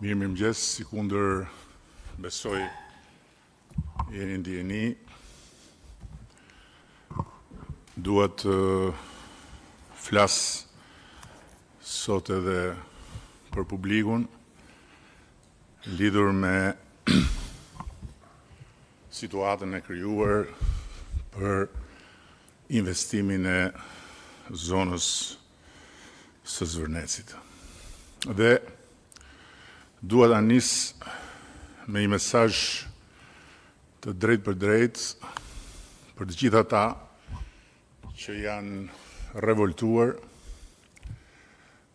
Mirëmëngjes, si kundër besoj jeni ndjeni. Duhet të flas sot edhe për publikun lidhur me situatën e krijuar për investimin e zonës së Zvërnecit. Dhe dua ta nis me një mesazh të drejtë për drejtë për të gjithë ata që janë revoltuar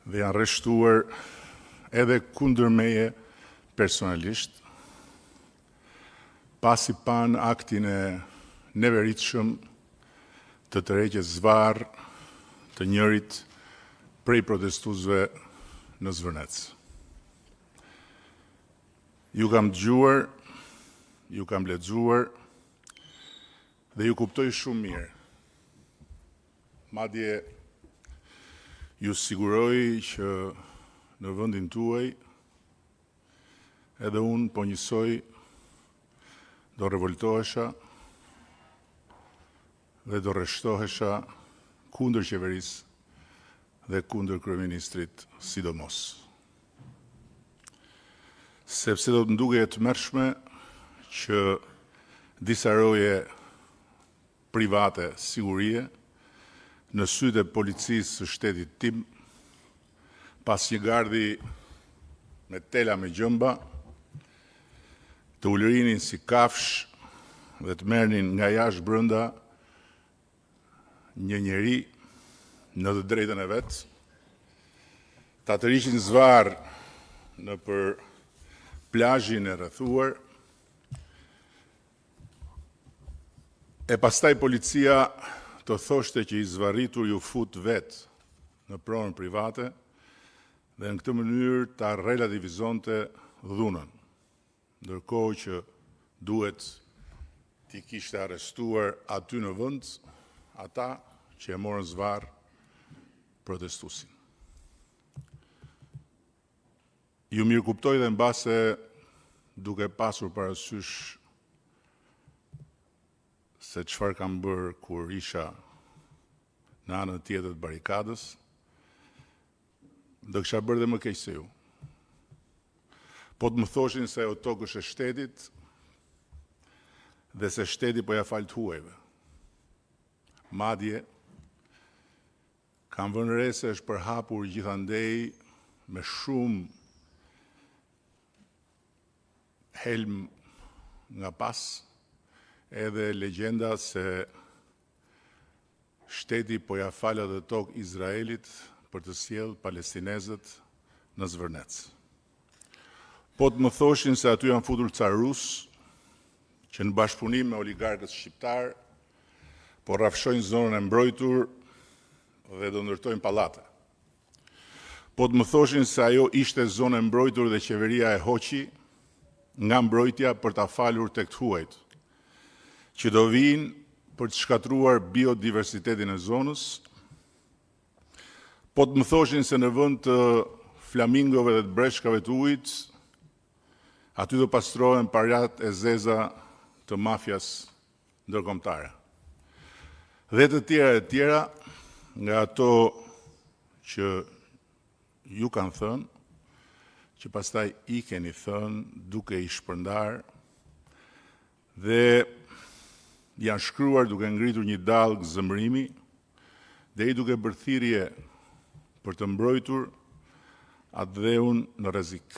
dhe janë rreshtuar edhe kundër meje personalisht, pasi pan aktin e neveritshëm të tërheqjes zvarr të njërit prej protestuesve në Zvërnec. Ju kam dëgjuar, ju kam lexuar dhe ju kuptoj shumë mirë. Madje ju siguroj që në vendin tuaj edhe unë po njësoj do revoltohesha dhe do rreshtohesha kundër qeverisë dhe kundër kryeministrit sidomos. Sepse do të nduke të mërshme që disa roje private sigurie në sytë e policisë së shtetit tim, pas një gardi me tela me gjëmba, të ulërinin si kafsh dhe të merrnin nga jashtë brenda një njeri në të drejtën e vetë, ta tërhiqin zvarr në për plazhin e rrethuar, e pastaj policia të thoshte që i zvarritur ju fut vetë në pronën private dhe në këtë mënyrë ta relativizonte dhunën, ndërkohë që duhet t'i kishte arrestuar aty në vend ata që e morën zvarr protestuesin. Ju mirë kuptoj dhe mbase duke pasur parasysh se çfarë kam bërë kur isha në anën tjetër të barikadës, do kisha bërë dhe më keq se ju. Po të më thoshin se ajo tokë është e shtetit dhe se shteti po ja fal të huajve. Madje kam vënë re se është përhapur gjithandej me shumë helm nga pas, edhe legjenda se shteti po ja fal edhe tokë Izraelit për të sjellë palestinezët në Zvërnec. Po të më thoshin se aty janë futur ca rus, që në bashkëpunim me oligarkët shqiptar, po rrafshojnë zonën e mbrojtur dhe do ndërtojnë pallate. Po të më thoshin se ajo ishte zonë e mbrojtur dhe qeveria e hoqi nga mbrojtja për ta falur tek të huajt, që do vinë për të shkatruar biodiversitetin e zonës. Po të më thoshin se në vend të flamingove dhe të breshkave të ujit, aty do pastrohen parat e zeza të mafjas ndërkombëtare. Dhe të tjera nga ato që ju kanë thënë, që pastaj i keni thënë duke i shpërndar dhe janë shkruar duke ngritur një dallgë zëmrimi dhe i duke bërë thirrje për të mbrojtur atë dheun në rrezik.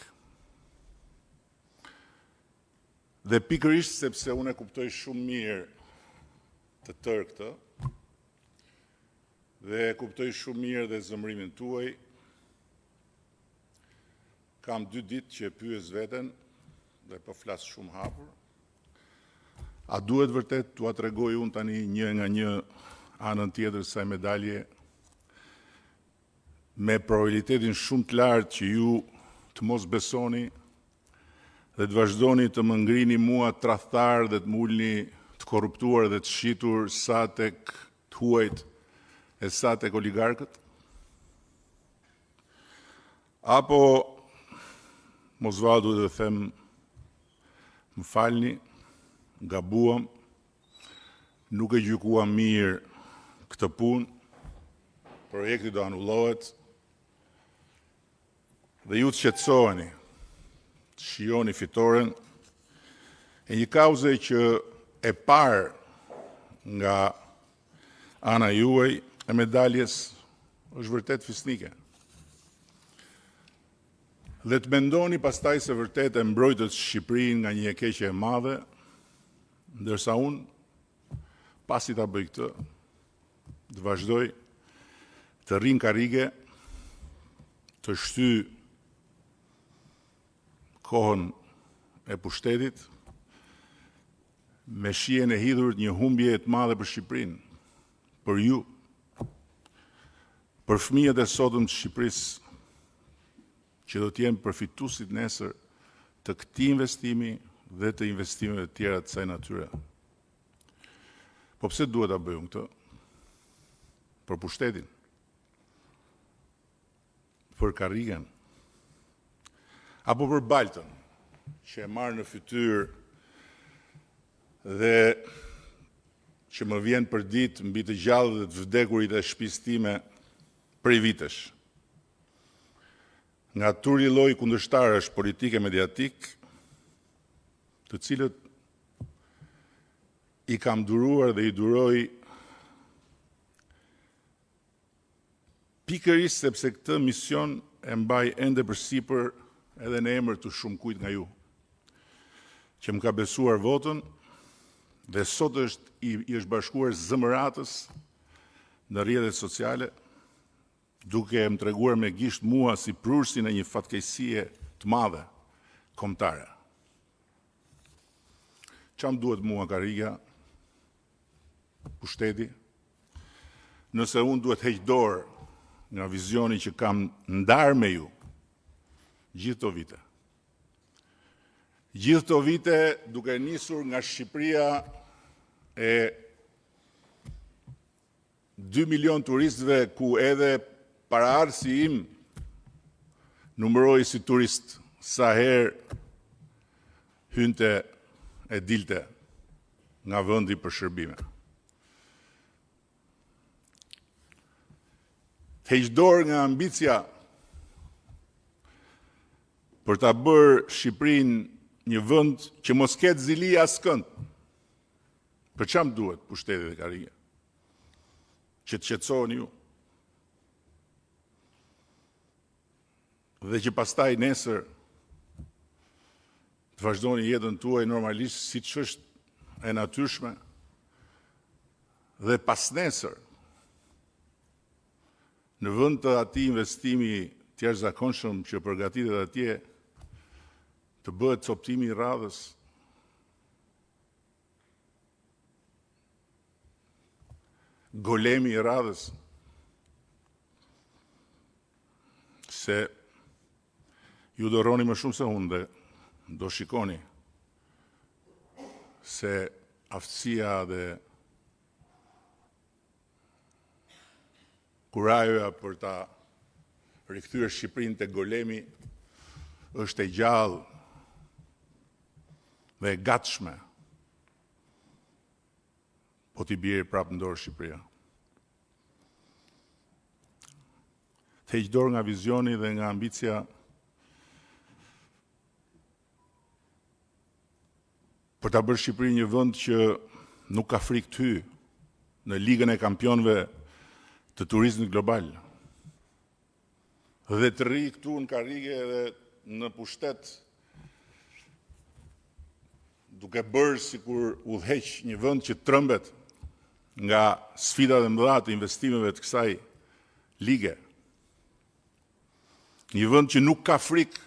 Dhe pikërisht sepse unë e kuptoj shumë mirë të tërë këtë dhe e kuptoj shumë mirë dhe zëmrimin tuaj, kam 2 ditë që e pyes veten dhe po flas shumë hapur. A duhet vërtet t'ua tregoj unë tani një nga një anën tjetër saj medalje me probabilitetin shumë të lartë që ju të mos besoni dhe të vazhdoni të më ngrini mua tradhtar dhe të më ulni të korruptuar dhe të shitur sa tek të huajt e sa tek oligarkët? Apo mos vadu dhe them më falni, gabuam, nuk e gjykuam mirë këtë punë, projekti do anullohet, dhe ju të qetësoheni, të shijoni fitoren, e një kauze që e parë nga ana juaj e medaljes është vërtet fisnike. Dhe të mendoni pastaj se vërtet e mbrojtët Shqipërinë nga një keqje e madhe, ndërsa unë, pasi ta bëj këtë, të vazhdoj të rrinë karrige, të shty kohën e pushtetit, me shihen e hidhur një humbje të madhe për Shqipërinë, për ju, për fëmijët e sotëm të Shqipërisë, që do t'jenë përfituesit nesër të këtij investimi dhe të investimeve të tjera të kësaj natyre. Po pse duhet ta bëjmë këtë? Për pushtetin, për karrigen, apo për baltën, që e marrë në fytyrë dhe që më vjen për ditë mbi të gjallë dhe të vdekurit e shtëpisë time prej vitesh. Nga turi lloj kundërshtarësh politike mediatik, të cilët i kam duruar dhe i duroj pikërisht sepse këtë mision e mbaj ende përsipër edhe në emër të shumë kujt nga ju, që më ka besuar votën dhe sot i është bashkuar zëmëratës në rrjetet sociale, duke më treguar me gisht mua si prursin e një fatkeqësie të madhe kombëtare. Çam duhet mua karriga, pushteti, nëse unë duhet heq dorë nga vizioni që kam ndarë me ju gjithë këto vite. Gjithë këto vite duke nisur nga Shqipëria e 2 milion turistëve ku edhe paraardhësi im numëroi si turist sa herë hynte e dilte nga vendi për shërbime. Heq dorë nga ambicia për ta bërë Shqipërinë një vend që mos ketë zili askënd. Për çam duhet pushteti dhe karriga? Që të qetësoheni ju. Dhe që pastaj nesër të vazhdoni jetën tuaj normalisht siç është e natyrshme, dhe pas nesër në vend të atij investimi të jashtëzakonshëm që përgatitet atje, të bëhet coptimi i radhës, golemi i radhës, se ju do rroni më shumë se unë dhe do shikoni se aftësia dhe kurajoja për ta rikthyer Shqipërinë te golemi është e gjallë dhe e gatshme, po t'i bjerë prapë në dorë Shqipëria. Të heq dorë nga vizioni dhe nga ambicia për ta bërë Shqipërinë një vend që nuk ka frikë të hyjë në ligën e kampionëve të turizmit global. Dhe të rri këtu në karrige dhe në pushtet, duke bërë sikur udhëheq një vend që trembet nga sfidat e mëdha të investimeve të kësaj lige. Një vend që nuk ka frikë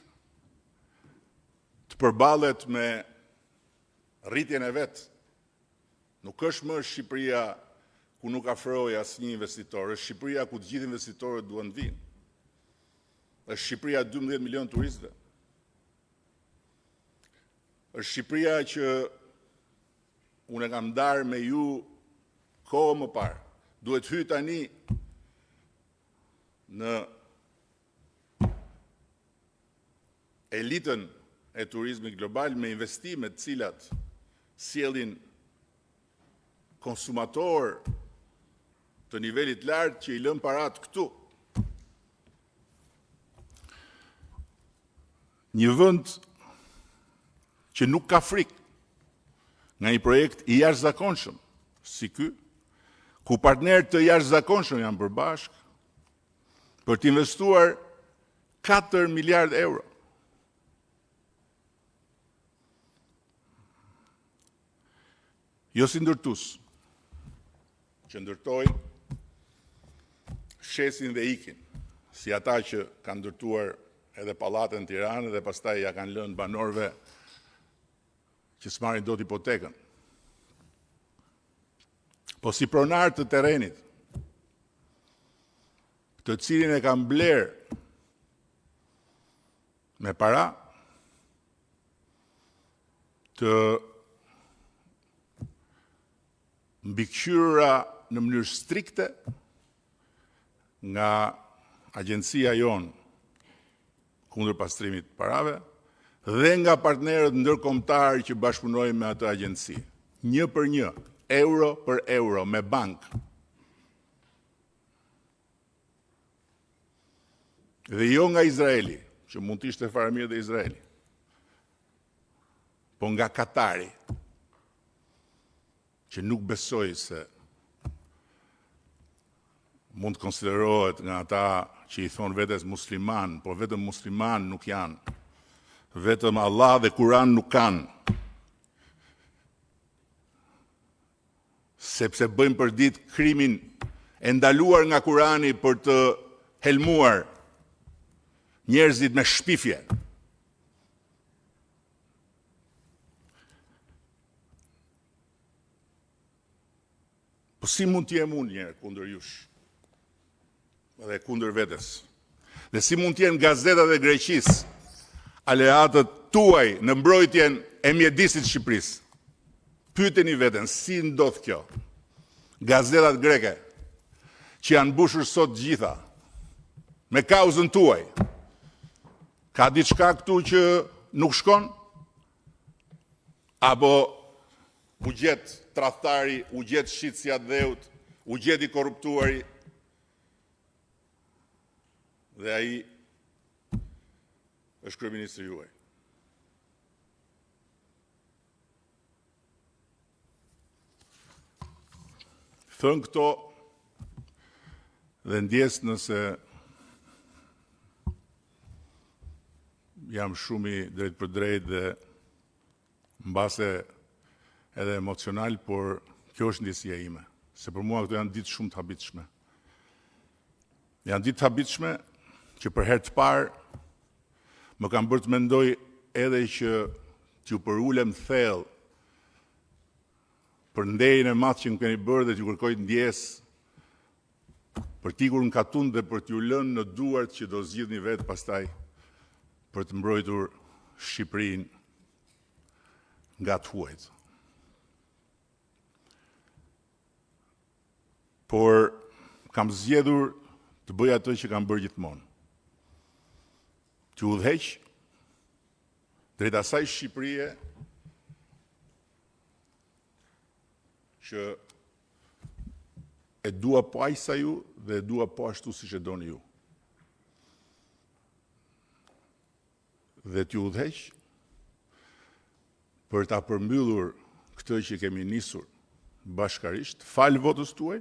të përballet me rritjen e vet. Nuk është më Shqipëria ku nuk afrohej asnjë investitor, është Shqipëria ku të gjithë investitorët duan të vinë. Është Shqipëria 12 milion turistëve. Është Shqipëria që unë e kam ndarë me ju kohë më parë. Duhet hyj tani në elitën e turizmit global me investimet cilat sjellin konsumator të nivelit lartë që i lën parat këtu. Një vend që nuk ka frikë nga një projekt i jashtëzakonshëm si ky, ku partnerët të jashtëzakonshëm janë përbashkë për të investuar 4 miliard euro. Jo si ndërtues, që ndërtojnë, shesin dhe ikin, si ata që kanë ndërtuar edhe pallate në Tiranë dhe pastaj ja kanë lënë banorëve që s'marrin dot hipotekën. Po si pronar të terrenit, të cilin e kanë bler me para, të mbikëqyrura në mënyrë strikte nga agjencia jonë kundër pastrimit të parave dhe nga partnerët ndërkombëtar që bashkëpunojnë me atë agjenci. 1 për 1, euro për euro, me bankë. Dhe jo nga Izraeli, që mund të ishte fare mirë dhe Izraeli, po nga Katari, që nuk besoj se mund të konsiderohet nga ata që i thonë vetes musliman, po vetëm musliman nuk janë, vetëm Allah dhe Kur'an nuk kanë, sepse bëjmë përdit krimin e ndaluar nga Kur'ani për të helmuar njerëzit me shpifje. Po si mund t'jem unë njerë kundër jush, dhe kundër vetes? Dhe si mund t'jen gazetat e Greqis, aleatët tuaj në mbrojtjen e mjedisit Shqipërisë? Pyeteni veten, si ndodh kjo? Gazetat greke, që janë mbushur sot gjitha, me kauzën tuaj, ka diçka këtu që nuk shkon? Apo u gjet tradhtari, u gjet shitësja dheut, u gjet i korruptuari, dhe ai është kryeministri juaj. Thënë këto dhe ndjes nëse jam shumë i drejt për drejt dhe mbase edhe emocional, por kjo është ndjesia ime. Se për mua këto janë ditë shumë të habitshme. Janë ditë të habitshme që për herë të parë më kam bërë të mendoj edhe që t'ju përulem thellë për nderin e madh që më keni bërë dhe t'ju kërkoj ndjes për t'ikur në katun dhe për t'ju lënë në duart që do zgjidhni vetë pastaj për të mbrojtur Shqipërinë nga të huajt. Por kam zgjedhur të bëj atë që kam bërë gjithmonë. T'ju udhëheq drejt asaj Shqipërie që e dua po aq sa ju dhe e dua po ashtu siç e doni ju. Dhe t'ju udhëheq për ta përmbyllur këtë që kemi nisur bashkarisht, fal votës tuaj,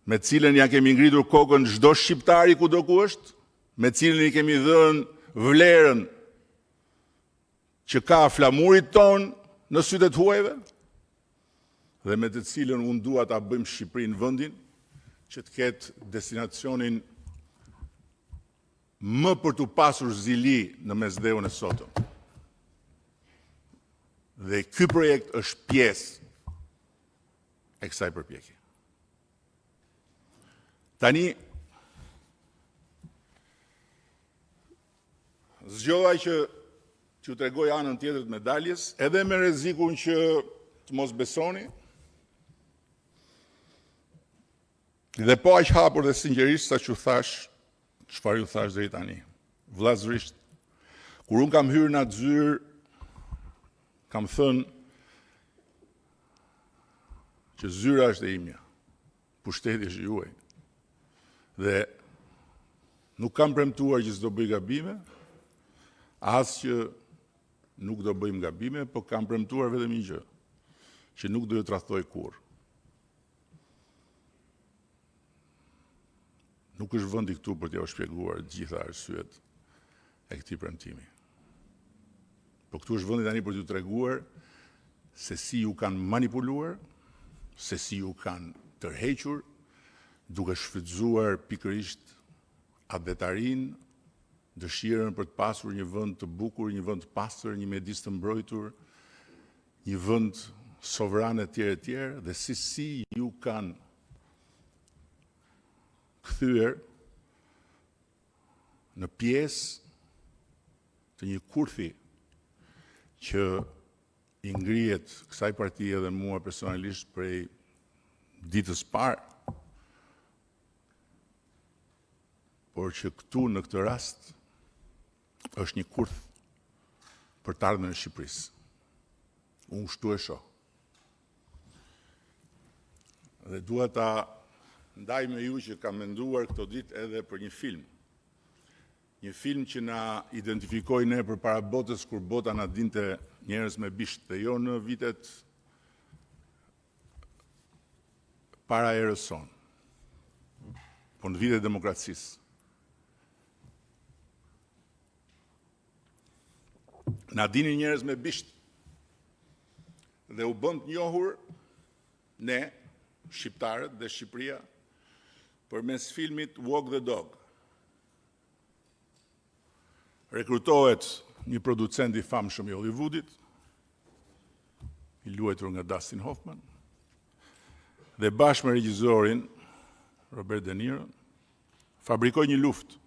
me cilën ja kemi ngritur kokën çdo shqiptari kudo ku është, me cilën i kemi dhënë vlerën që ka flamurit ton në sytë të huajve, dhe me të cilën unë dua ta bëjmë Shqipërinë vendin që të ketë destinacionin më për të pasur zili në mesdheun e sotëm. Dhe ky projekt është pjesë e kësaj përpjekje. Tani, zgjodha që t'ju tregoj anën tjetër të medaljes, edhe me rrezikun që të mos besoni, dhe po aq hapur dhe sinqerisht sa që thash, çfarë ju thash deri tani. Vllazërisht, Kur unë kam hyrë në atë zyrë, kam thënë që zyra është e imja, pushteti është juaj. Dhe nuk kam premtuar që s'do bëj gabime, as që nuk do bëjmë gabime, po kam premtuar vetëm një gjë, që nuk do ju tradhtoj kurrë. Nuk është vendi këtu për t'ja u shpjeguar gjitha arsyet e këtij premtimi. Po këtu është vendi tani për t'ju treguar se si ju kanë manipuluar, se si ju kanë tërhequr, duke shfrytzuar pikërisht adetarin, dëshirën për të pasur një vend të bukur, një vend të pastër, një mjedis të mbrojtur, një vend sovran e tjerë, dhe si ju kanë kthyer në pjesë të një kurthi që i ngrihet kësaj partie dhe mua personalisht prej ditës parë, por që këtu në këtë rast është një kurth për të ardhmen e Shqipërisë. Unë shtu e shoh. Dhe dua ta ndaj me ju që kam menduar këto ditë edhe për një film. Një film që na identifikoi ne përpara botës, kur bota na dinte njerëz me bisht, dhe jo në vitet para erës sonë, po në vitet e demokracisë. Na dinin njerëz me bisht dhe u bën të njohur ne, shqiptarët dhe Shqipëria, përmes filmit Walk the Dog. Rekrutohet një producent i famshëm i Hollywoodit, i luajtur nga Dustin Hoffman, dhe bashkë me regjisorin Robert De Niro fabrikoi një luftë.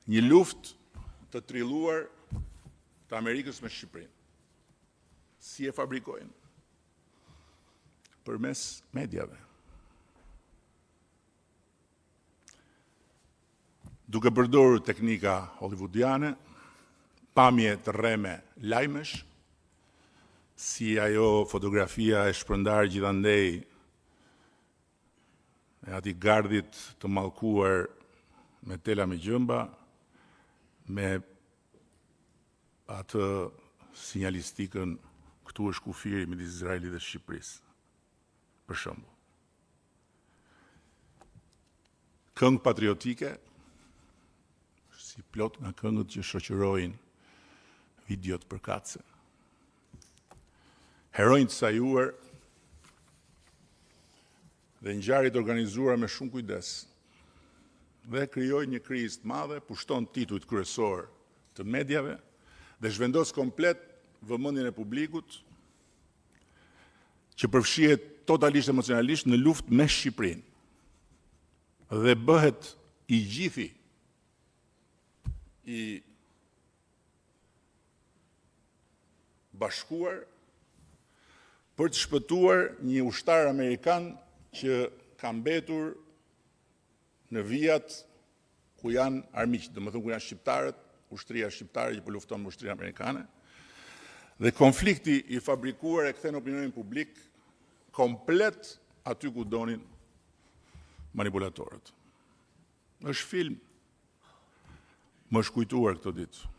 Një luftë të trilluar të Amerikës me Shqipërinë. Si e fabrikojnë? Përmes mediave. Duke përdorur teknika hollywoodiane, pamje të rreme lajmesh, si ajo fotografia e shpërndar gjithandej e atij gardit të mallkuar me tela me gjëmba, me atë sinjalistikën këtu është kufiri midis Izraelit dhe Shqipërisë, për shembull. Këngë patriotike, si plot nga këngët që shoqërojnë videot përkatëse. Heronjtë sajuar dhe ngjarjet organizuara me shumë kujdes, dhe krijoi një krizë të madhe, pushton titujt kryesor të mediave dhe zhvendos komplet vëmendjen e publikut, që përfshihet totalisht emocionalisht në luftë me Shqipërinë. Dhe bëhet i gjithi i bashkuar për të shpëtuar një ushtar amerikan që ka mbetur në vijat ku janë armiqtë, domethënë ku janë shqiptarët, ushtria shqiptare që po lufton me ushtrinë amerikane. Dhe konflikti i fabrikuar e kthen opinionin publik komplet aty ku donin manipulatorët. Është film. Më është kujtuar këto ditë.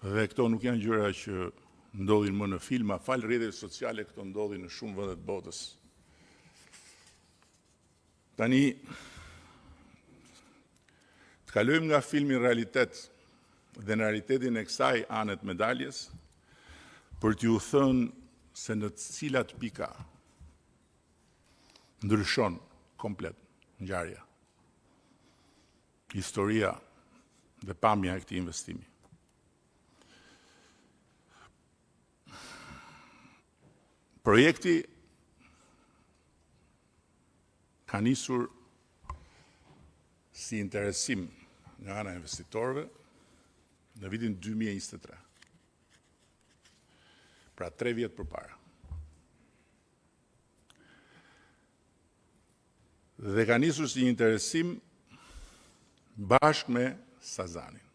Dhe këto nuk janë gjëra që ndodhin më në filma, fal rrjeteve sociale, këto ndodhin në shumë vende të botës. Tani të kalojmë nga filmi realitet dhe në realitetin e kësaj anet medaljes, për t'ju thënë se në cilat pika ndryshon komplet ngjarja, historia dhe pamja e këtij investimi. Projekti ka nisur si interesim nga ana e investitorëve në vitin 2023. Pra 3 vjet përpara. Dhe ka nisur si një interesim bashkë me Sazanin.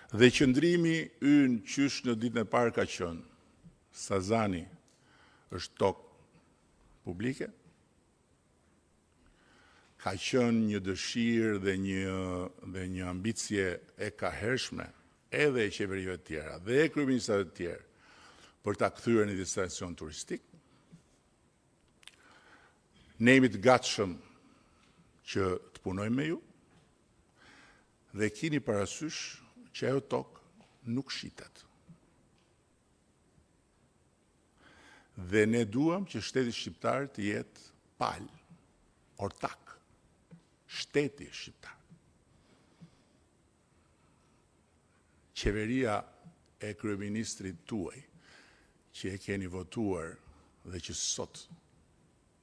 Dhe qëndrimi ynë qysh në ditën e parë ka qënë, Sazani është tokë publike, ka qënë një dëshirë dhe një ambicje e kahershme edhe e qeverive të tjera dhe e kryeministrave të tjerë për ta kthyer në destinacion turistik. Ne jemi të gatshëm që të punojmë me ju dhe keni parasysh që ajo tokë nuk shitet. Dhe ne duam që shteti shqiptar të jetë pal, ortak, shteti shqiptar. Qeveria e kryeministrit tuaj, që e keni votuar dhe që sot,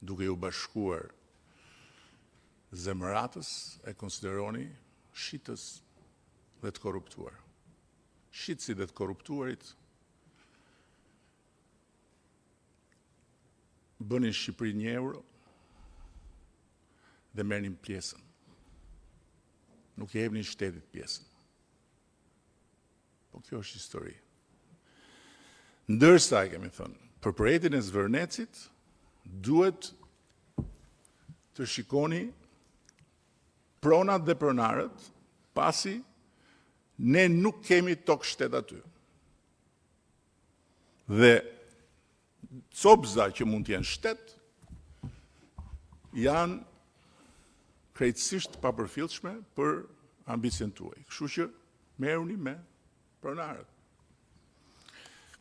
duke ju bashkuar zemëratës, e konsideroni shitës dhe të korruptuar. Shitësi dhe të korruptuarit bënin Shqipëri një euro dhe merrnin pjesën. Nuk e jepnin shtetit pjesën. Po kjo është histori. Ndërsa, kemi thënë, për projektin e Zvërnecit, duhet të shikoni pronat dhe pronarët, pasi ne nuk kemi tokë shtet aty. Dhe copza që mund t'jenë shtet, janë krejtësisht papërfillshme për ambicien tuaj. Kështu që merruni me pronarët.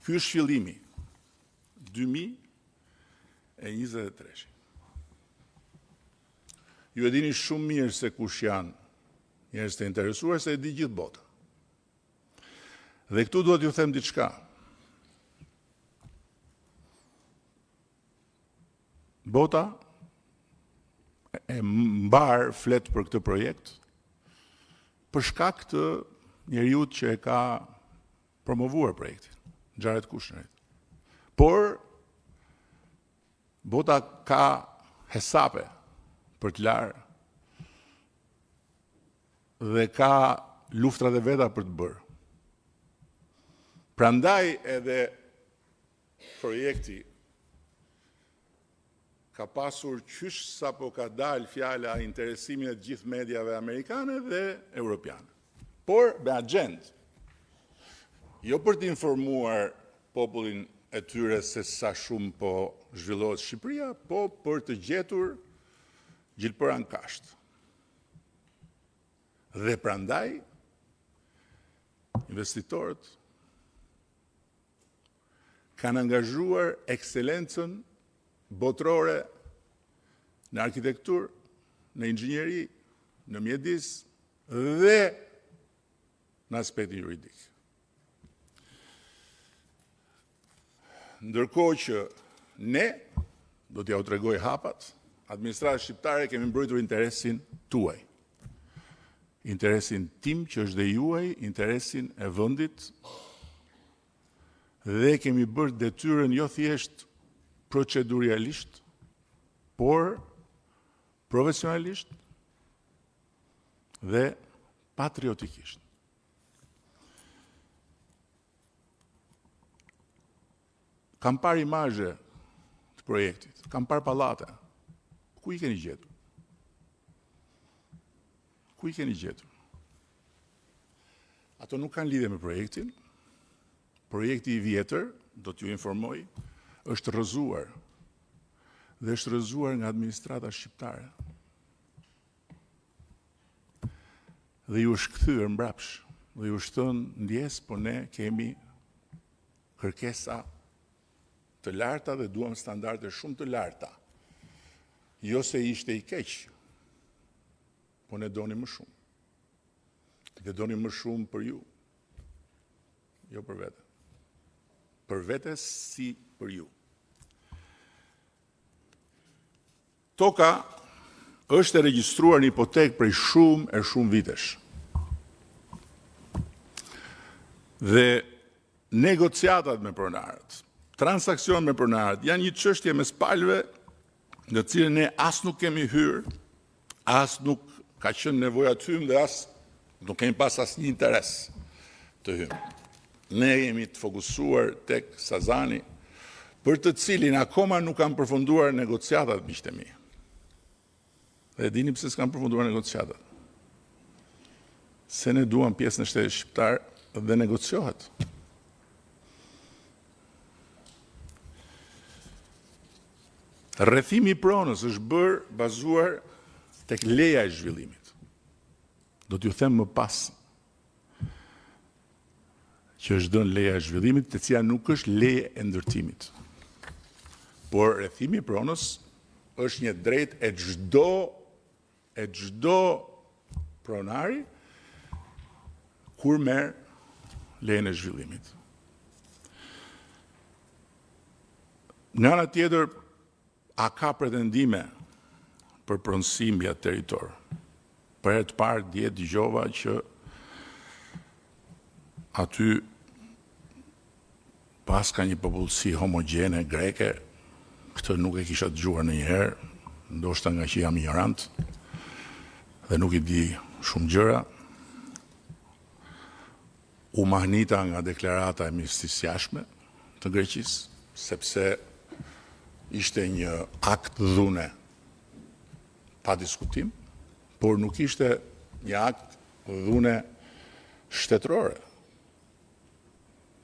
Ky është fillimi 2023. Ju e dini shumë mirë se kush janë njerëz të interesuar, se e di gjithë bota. Dhe këtu duhet ju them diçka. Bota e mbar flet për këtë projekt për shkak të njeriut që e ka promovuar projektin, Xharet Kushnerit. Por bota ka hesape për të larë dhe ka luftrat e veta për të bërë. Prandaj edhe projekti ka pasur qysh sa po ka dalë fjala interesimin e gjithë mediave amerikane dhe europiane. Por me agent, jo për të informuar popullin e tyre se sa shumë po zhvillohet Shqipëria, po për të gjetur gjilpëran kasht. Dhe prandaj, investitorët kanë angazhuar ekselencën botërore në arkitektur, në inxhinieri, në mjedis dhe në aspektin juridik. Ndërkohë që ne, do t'ja u tregoj hapat, administrata shqiptare kemi mbrojtur interesin tuaj. Interesin tim që është dhe juaj, interesin e vendit, dhe kemi bërë detyrën jo thjesht procedurialisht, por profesionalisht dhe patriotikisht. Kam parë imazhe të projektit, kam parë pallate. Ku i keni gjetur? Ku i keni gjetur? Ato nuk kanë lidhje me projektin. Projekti i vjetër, do t'ju informoj, është rrëzuar dhe është rrëzuar nga administrata shqiptare. Dhe ju është kthyer mbrapsh, dhe ju është thënë ndjes, po ne kemi kërkesa të larta dhe duam standarde shumë të larta. Jo se ishte i keq, po ne doni më shumë. Dhe doni më shumë për ju, jo për vete. Për vete si për ju. Toka është e regjistruar në hipotekë prej shumë vitesh. Dhe negociatat me pronarët, transakcion me pronarët, janë një çështje mes palëve në cilën ne as nuk kemi hyrë, as nuk ka qenë nevoja të hymë dhe nuk kemi pas asnjë interes të hymë. Ne jemi të fokusuar tek Sazani, për të cilin akoma nuk kanë përfunduar negociatat, miqtë e mi. Dhe dini pse s'kan përfunduar negociatat. Se ne duam pjesën e shtetit shqiptar dhe negociohet. Rrethimi i pronës është bërë bazuar tek leja e zhvillimit. Do t'ju them më pas që është dhënë leja e zhvillimit, të cila nuk është leje e ndërtimit. Por rrethimi i pronës është një drejtë e çdo pronari kur merr lejen e zhvillimit. Nga ana tjetër, a ka pretendime për pronësi mbi atë territor? Për herë të parë dje dëgjova që aty pas ka një popullsi homogjene greke, këtë nuk e kisha dëgjuar ndonjëherë, ndoshta nga që jam ignorant dhe nuk i di shumë gjëra. U mahnita nga deklarata e Ministrisë Jashtme të Greqisë, sepse ishte një akt dhune pa diskutim, por nuk ishte një akt dhune shtetërore,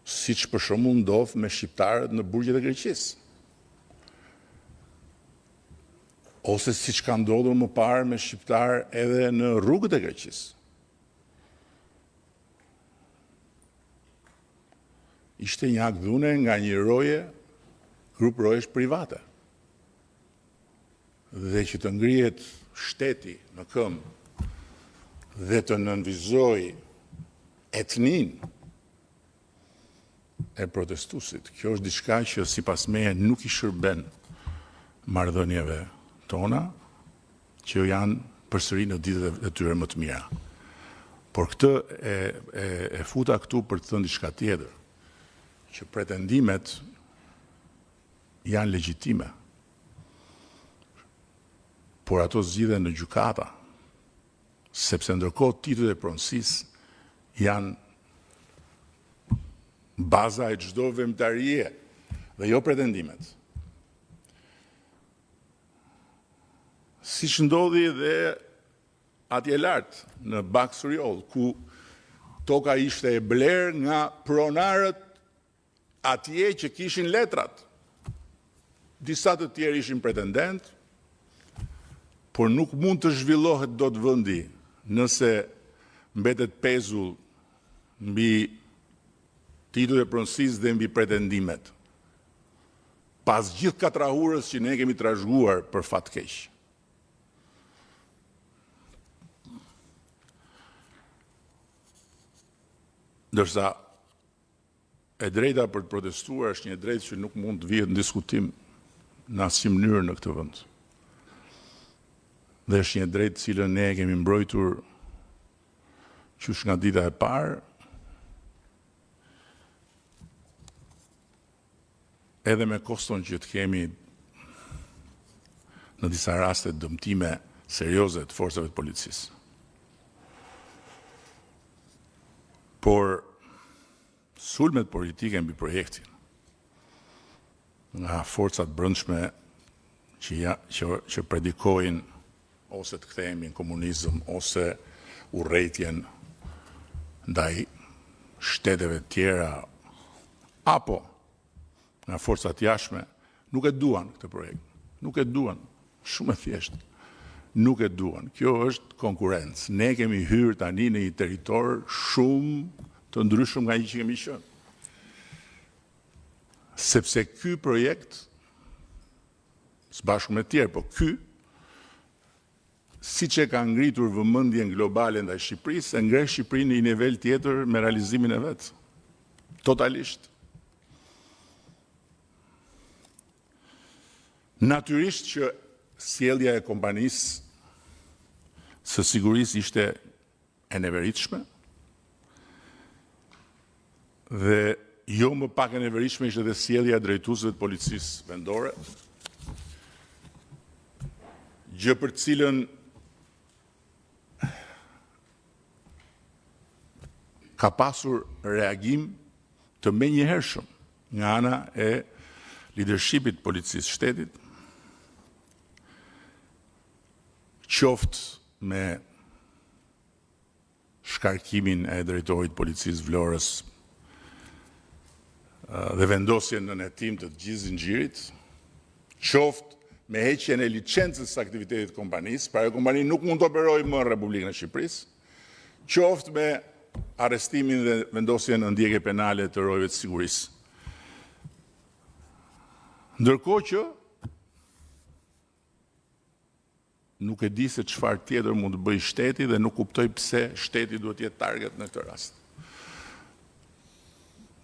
siç për shembull ndodh me shqiptarët në burgjet e Greqisë. Ose siç ka ndodhur më parë me shqiptarë edhe në rrugët e Greqisë. Ishte një akt dhune nga një grup rojesh private. Dhe që të ngrihet shteti në këmbë dhe të nënvizoj etninë e protestuesit, kjo është diçka që sipas meje nuk i shërben marrëdhënieve tona, që janë përsëri në ditët e tyre më të mira. Por këtë e futa këtu për të thënë diçka tjetër, që pretendimet janë legjitime, por ato zgjidhen në gjykata, sepse ndërkohë titujt e pronësisë janë baza e çdo veprimtarie dhe jo pretendimet. Siç ndodhi dhe atje lart në Baksuriol, ku toka ishte e blerë nga pronarët atje që kishin letrat. Disa të tjerë ishin pretendent, por nuk mund të zhvillohet dot vendi nëse mbetet pezull mbi titujt e pronësisë dhe mbi pretendimet. Pas gjithë katrahurës që ne kemi trashëguar për fat keq. Ndërsa e drejta për të protestuar është një drejtë që nuk mund të vihet në diskutim në asnjë mënyrë në këtë vend. Dhe është një drejtë cilën ne kemi mbrojtur qysh nga dita e parë, edhe me koston që të kemi në disa raste dëmtime serioze të forcave të policisë. Por sulmet politike mbi projektin nga forcat brendshme që predikojnë ose të kthehemi në komunizëm ose urrëtitjen ndaj shteteve tjera apo nga forcat jashtme nuk e duan këtë projekt. Nuk e duan, shumë e thjeshtë. Nuk e duan. Kjo është konkurrencë. Ne kemi hyrë tani në një territor shumë të ndryshëm nga që kemi qenë. Sepse ky projekt, së bashku me tjerë, po ky, siç e ka ngritur vëmendjen globale ndaj Shqipërisë, e ngre Shqipërinë në një nivel tjetër me realizimin e vet. Totalisht. Natyrisht që sjellja e kompanisë së sigurisë ishte e neveritshme, dhe jo më pak e neveritshme ishte dhe sjellja e drejtuesve të policisë vendore, gjë për cilën ka pasur reagim të menjëhershëm nga ana e leadershipit policisë shtetit, qoftë me shkarkimin e drejtorit policisë Vlorës dhe vendosjen në hetim të gjithë zinxhirit, qoftë me heqjen e licencës së aktivitetit të kompanisë, pra ajo kompani nuk mund të operojë më në Republikën e Shqipërisë, qoftë me arrestimin dhe vendosjen në ndjekje penale të rojëve të sigurisë. Ndërkohë që nuk e di se çfarë tjetër mund të bëjë shteti dhe nuk kuptoj pse shteti duhet të jetë target në këtë rast.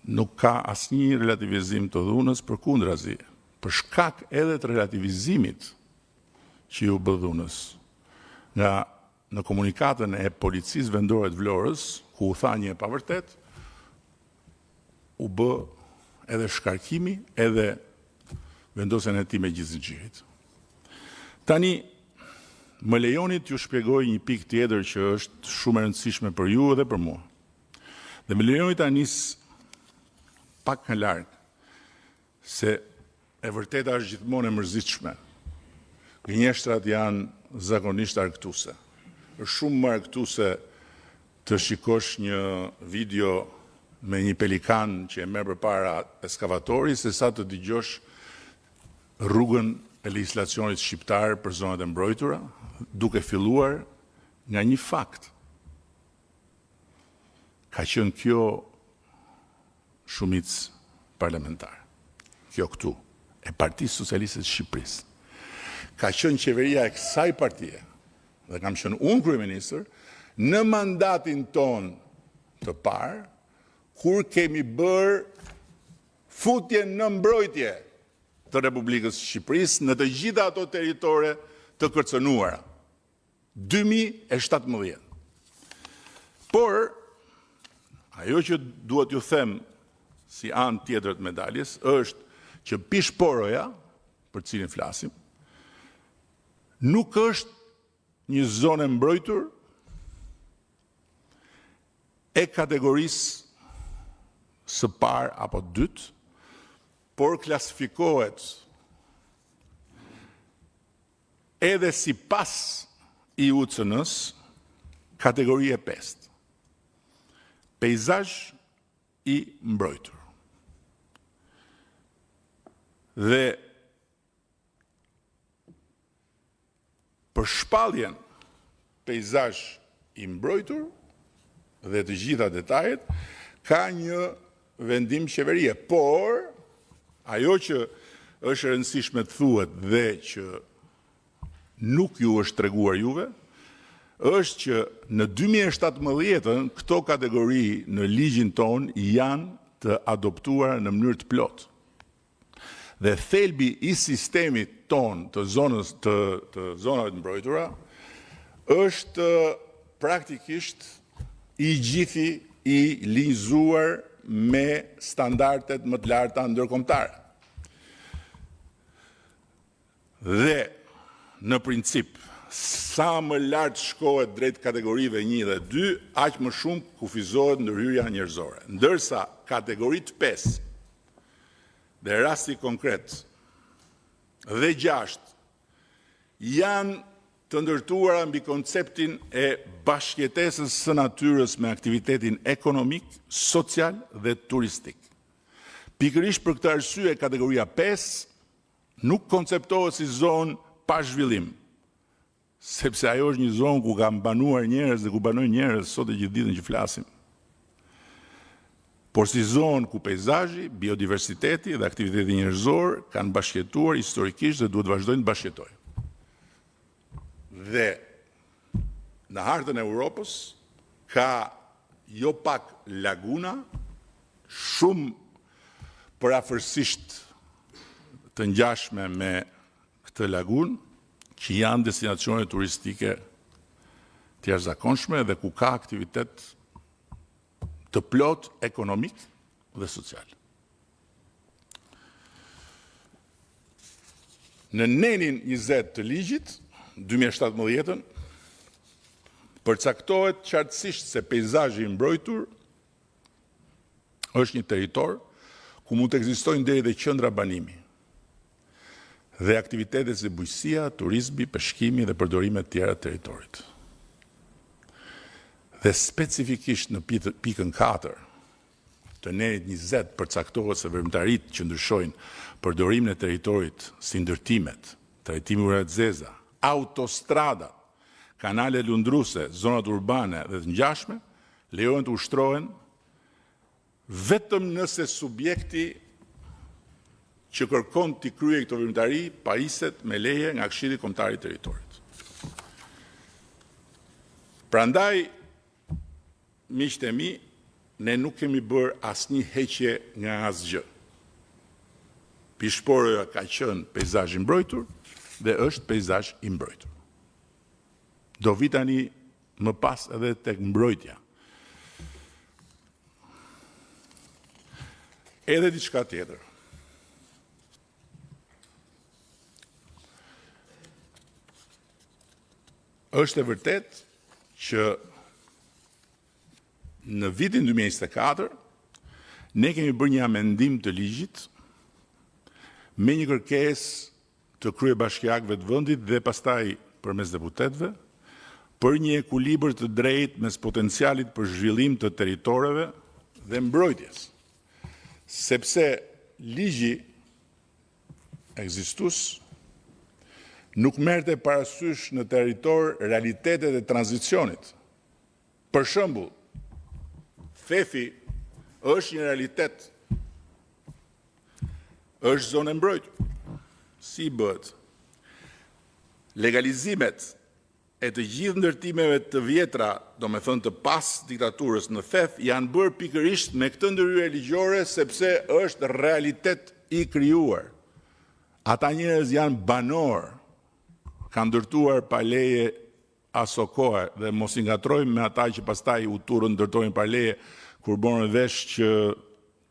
Nuk ka asnjë relativizim të dhunës, përkundrazi, për shkak edhe të relativizimit që ju bë dhunës. Nga në komunikatën e policisë vendore të Vlorës, ku u tha një e pavërtet, u bë edhe shkarkimi, edhe vendosjen e hetim e gjithë zinxhirit. Tani, më lejoni t'ju shpjegoj një pikë tjetër që është shumë e rëndësishme për ju dhe për mua. Dhe më lejoni ta nis pak nga larg, se e vërteta është gjithmonë e mërzitshme. Gënjeshtrat janë zakonisht argëtuese. Është shumë më argëtuese të shikosh një video me një pelikan që e merr përpara eskavatori, se sa të dëgjosh rrugën e legjislacionit shqiptar për zonat e mbrojtura, duke filluar nga një fakt. Ka qenë kjo shumicë parlamentare. Kjo këtu, e Partisë Socialiste të Shqipërisë. Ka qenë qeveria e kësaj partie, dhe kam qenë unë kryeministër, në mandatin ton të parë, kur kemi bërë futje në mbrojtje të Republikës së Shqipërisë në të gjitha ato territore të kërcënuara. 2017. Por, ajo që duhet ju them si anë tjetër të medaljes, është që pishporoja, për cilin flasim, nuk është një zonë mbrojtur e kategorisë së parë apo dytë, por klasifikohet edhe si pas i UCN-s kategori e 5. Peizazh i mbrojtur. Dhe për shpalljen peizazh i mbrojtur dhe të gjitha detajet, ka një vendim qeverie, por ajo që është e rëndësishme të thuhet dhe që nuk ju është treguar juve, është që në 2017 këto kategori në ligjin ton janë të adoptuar në mënyrë të plotë. Dhe thelbi i sistemit ton të zonave të mbrojtura është praktikisht i gjithi i linjëzuar me standardet më të larta ndërkombëtare. Dhe në princip, sa më lart shkohet drejt kategorive 1 dhe 2, aq më shumë kufizohet ndërhyrja njerëzore. Ndërsa kategoritë 5 dhe rasti konkret dhe 6 janë të ndërtuara mbi konceptin e bashkëjetesës së natyrës me aktivitetin ekonomik, social dhe turistik. Pikërisht për këtë arsye, kategoria 5 nuk konceptohet si zonë pa zhvillim, sepse ajo është një zonë ku kanë banuar njerëz dhe ku banojnë njerëz sot e gjithë ditën që flasim. Por si zonë ku peizazhi, biodiversiteti dhe aktiviteti njerëzor kanë bashkëjetuar historikisht dhe duhet vazhdojnë të bashkëjetojnë. Dhe në hartën e Europës ka jo pak laguna, shumë përafërsisht të ngjashme me këtë lagunë, që janë destinacione turistike të jashtëzakonshme dhe ku ka aktivitet të plot ekonomik dhe social. Në nenin 20 të ligjit, 2017, përcaktohet qartësisht se peizazhi i mbrojtur është një territor ku mund të ekzistojnë deri dhe qendra banimi dhe aktivitetet si bujqësia, turizmi, peshkimi dhe përdorimet tjera të territorit. Dhe specifikisht në pikën 4 të nerit 20 përcaktohet se veprimtaritë që ndryshojnë përdorimin e territorit si ndërtimet, trajtimi ujërat zeza, autostrada, kanale lundruese, zonat urbane dhe të ngjashme lejohen të ushtrohen vetëm nëse subjekti që kërkon t'i kryej këto veprimtari pariset me leje nga Këshilli Kombëtar i Territorit. Prandaj, miqtë e mi, ne nuk kemi bërë asnjë heqje nga asgjë. Pishporoja ka qenë peizazh i mbrojtur dhe është peizazh i mbrojtur. Do vi tani më pas edhe tek mbrojtja. Edhe diçka tjetër. Është e vërtet që në vitin 2024 ne kemi bërë një amendim të ligjit me një kërkesë të kryebashkiakëve të vendit dhe pastaj përmes deputetëve për një ekuilibër të drejtë mes potencialit për zhvillim të territoreve dhe mbrojtjes. Sepse ligji ekzistues nuk merrte parasysh në territor realitetet e tranzicionit. Për shembull, Thefi është një realitet, është zonë e mbrojtur. Si bëhet? Legalizimet e të gjithë ndërtimeve të vjetra, do me thënë të pas diktaturës në Thef, janë bërë pikërisht me këtë ndërhyrje ligjore sepse është realitet i krijuar. Ata njerëz janë banor, kanë ndërtuar pa leje aso kohë dhe mos I ngatrojmë me ata që pastaj u turën ndërtojnë pa leje kur borën vesh që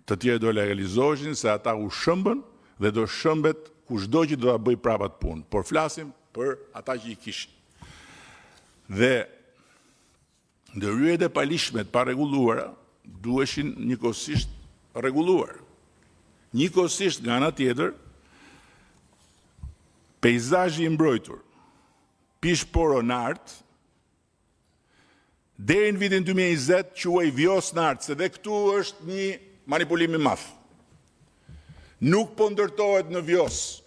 të tjerë do legalizoheshin se ata u shëmbën dhe do shëmbet kushdo që do ta bëj prapa të punë, por flasim për ata që I kishin. Dhe ndërhyrjet e palishme të parregulluara duheshin njëkohësisht rregulluar. Njëkohësisht nga ana tjetër, peizazhi I mbrojtur, Pishporo Nart, deri në vitin 2020 quhej Vjos Nart, se dhe këtu është një manipulim I madh. Nuk po ndërtohet në Vjos.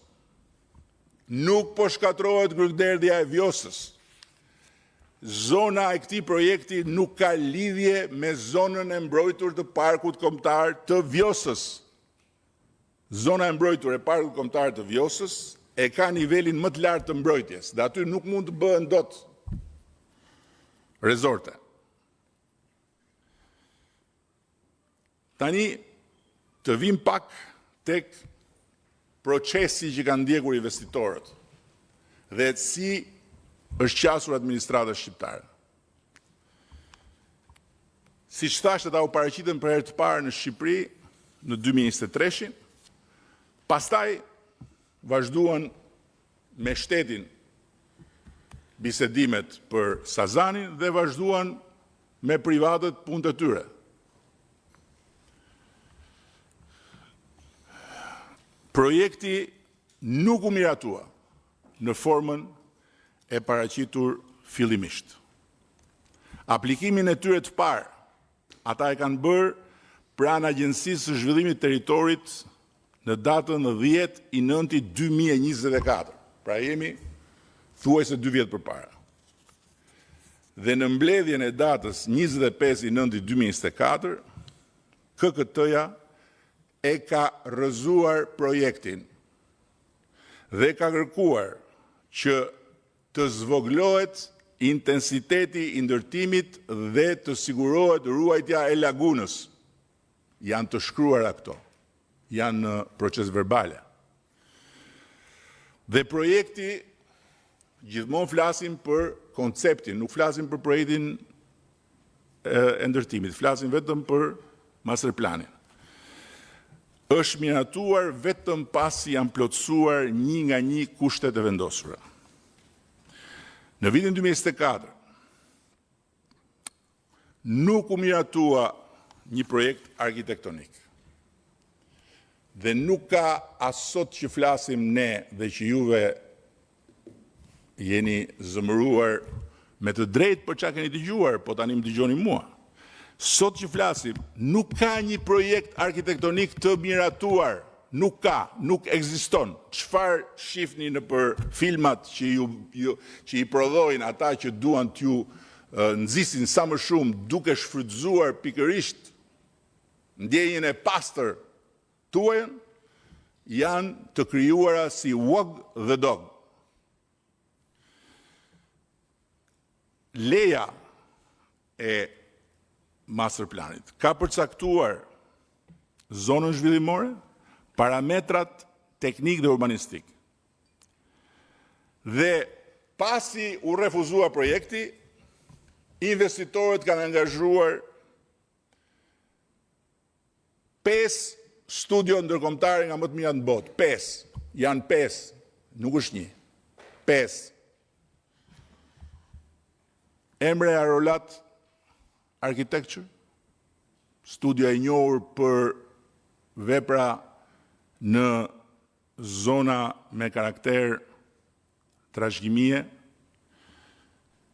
Nuk po shkatrohet grykderdhja e Vjosës. Zona e këtij projekti nuk ka lidhje me zonën e mbrojtur të Parkut Kombëtar të Vjosës. Zona e mbrojtur e Parkut Kombëtar të Vjosës e ka nivelin më të lartë të mbrojtjes, dhe aty nuk mund të bëhen dot rezorte. Tani të vim pak tek procesi që kanë ndjekur investitorët dhe si është qasur administrata shqiptare. Siç thashë, ata u paraqitën për herë të parë në Shqipëri në 2023, pastaj vazhduan me shtetin bisedimet për Sazanin dhe vazhduan me privatët punët e tyre. Projekti nuk u miratua në formën e paraqitur fillimisht. Aplikimin e tyre të parë, ata e kanë bërë pranë Agjencisë së Zhvillimit të Territorit në datën 10/9/2024. Pra jemi thuajse 2 vjet përpara. Dhe në mbledhjen e datës 25/9/2024, KKT-ja e ka rrëzuar projektin dhe ka kërkuar që të zvoglohet intensiteti I ndërtimit dhe të sigurohet ruajtja e lagunës. Janë të shkruara këto. Janë në proces verbale. Dhe projekti, gjithmonë flasim për konceptin, nuk flasim për projektin e ndërtimit, flasim vetëm për masterplanin. Është miratuar vetëm pasi janë plotësuar një nga një kushtet e vendosura. Në vitin 2024, nuk u miratua një projekt arkitektonik. Dhe nuk ka asot që flasim ne dhe që juve jeni zëmëruar me të drejtë për çka keni dëgjuar, po tani më dëgjoni mua. Sot që flasim, nuk ka një projekt arkitektonik të miratuar. Nuk ka, nuk ekziston. Çfarë shihni në për filmat që i prodhojnë ata që duan t'ju nxisin sa më shumë duke shfrytzuar pikërisht ndjenjën e pastër tuajën, janë të krijuara si Wog the Dog. Leja e masterplanit ka përcaktuar zonën zhvillimore, parametrat teknik dhe urbanistik. Dhe pasi u refuzua projekti, investitorët kanë angazhuar 5 studio ndërkombëtare nga më të mira në botë. 5. Janë 5, nuk është 1. 5. Emre Arolat Architecture, studio e njohur për vepra në zona me karakter trashëgimie,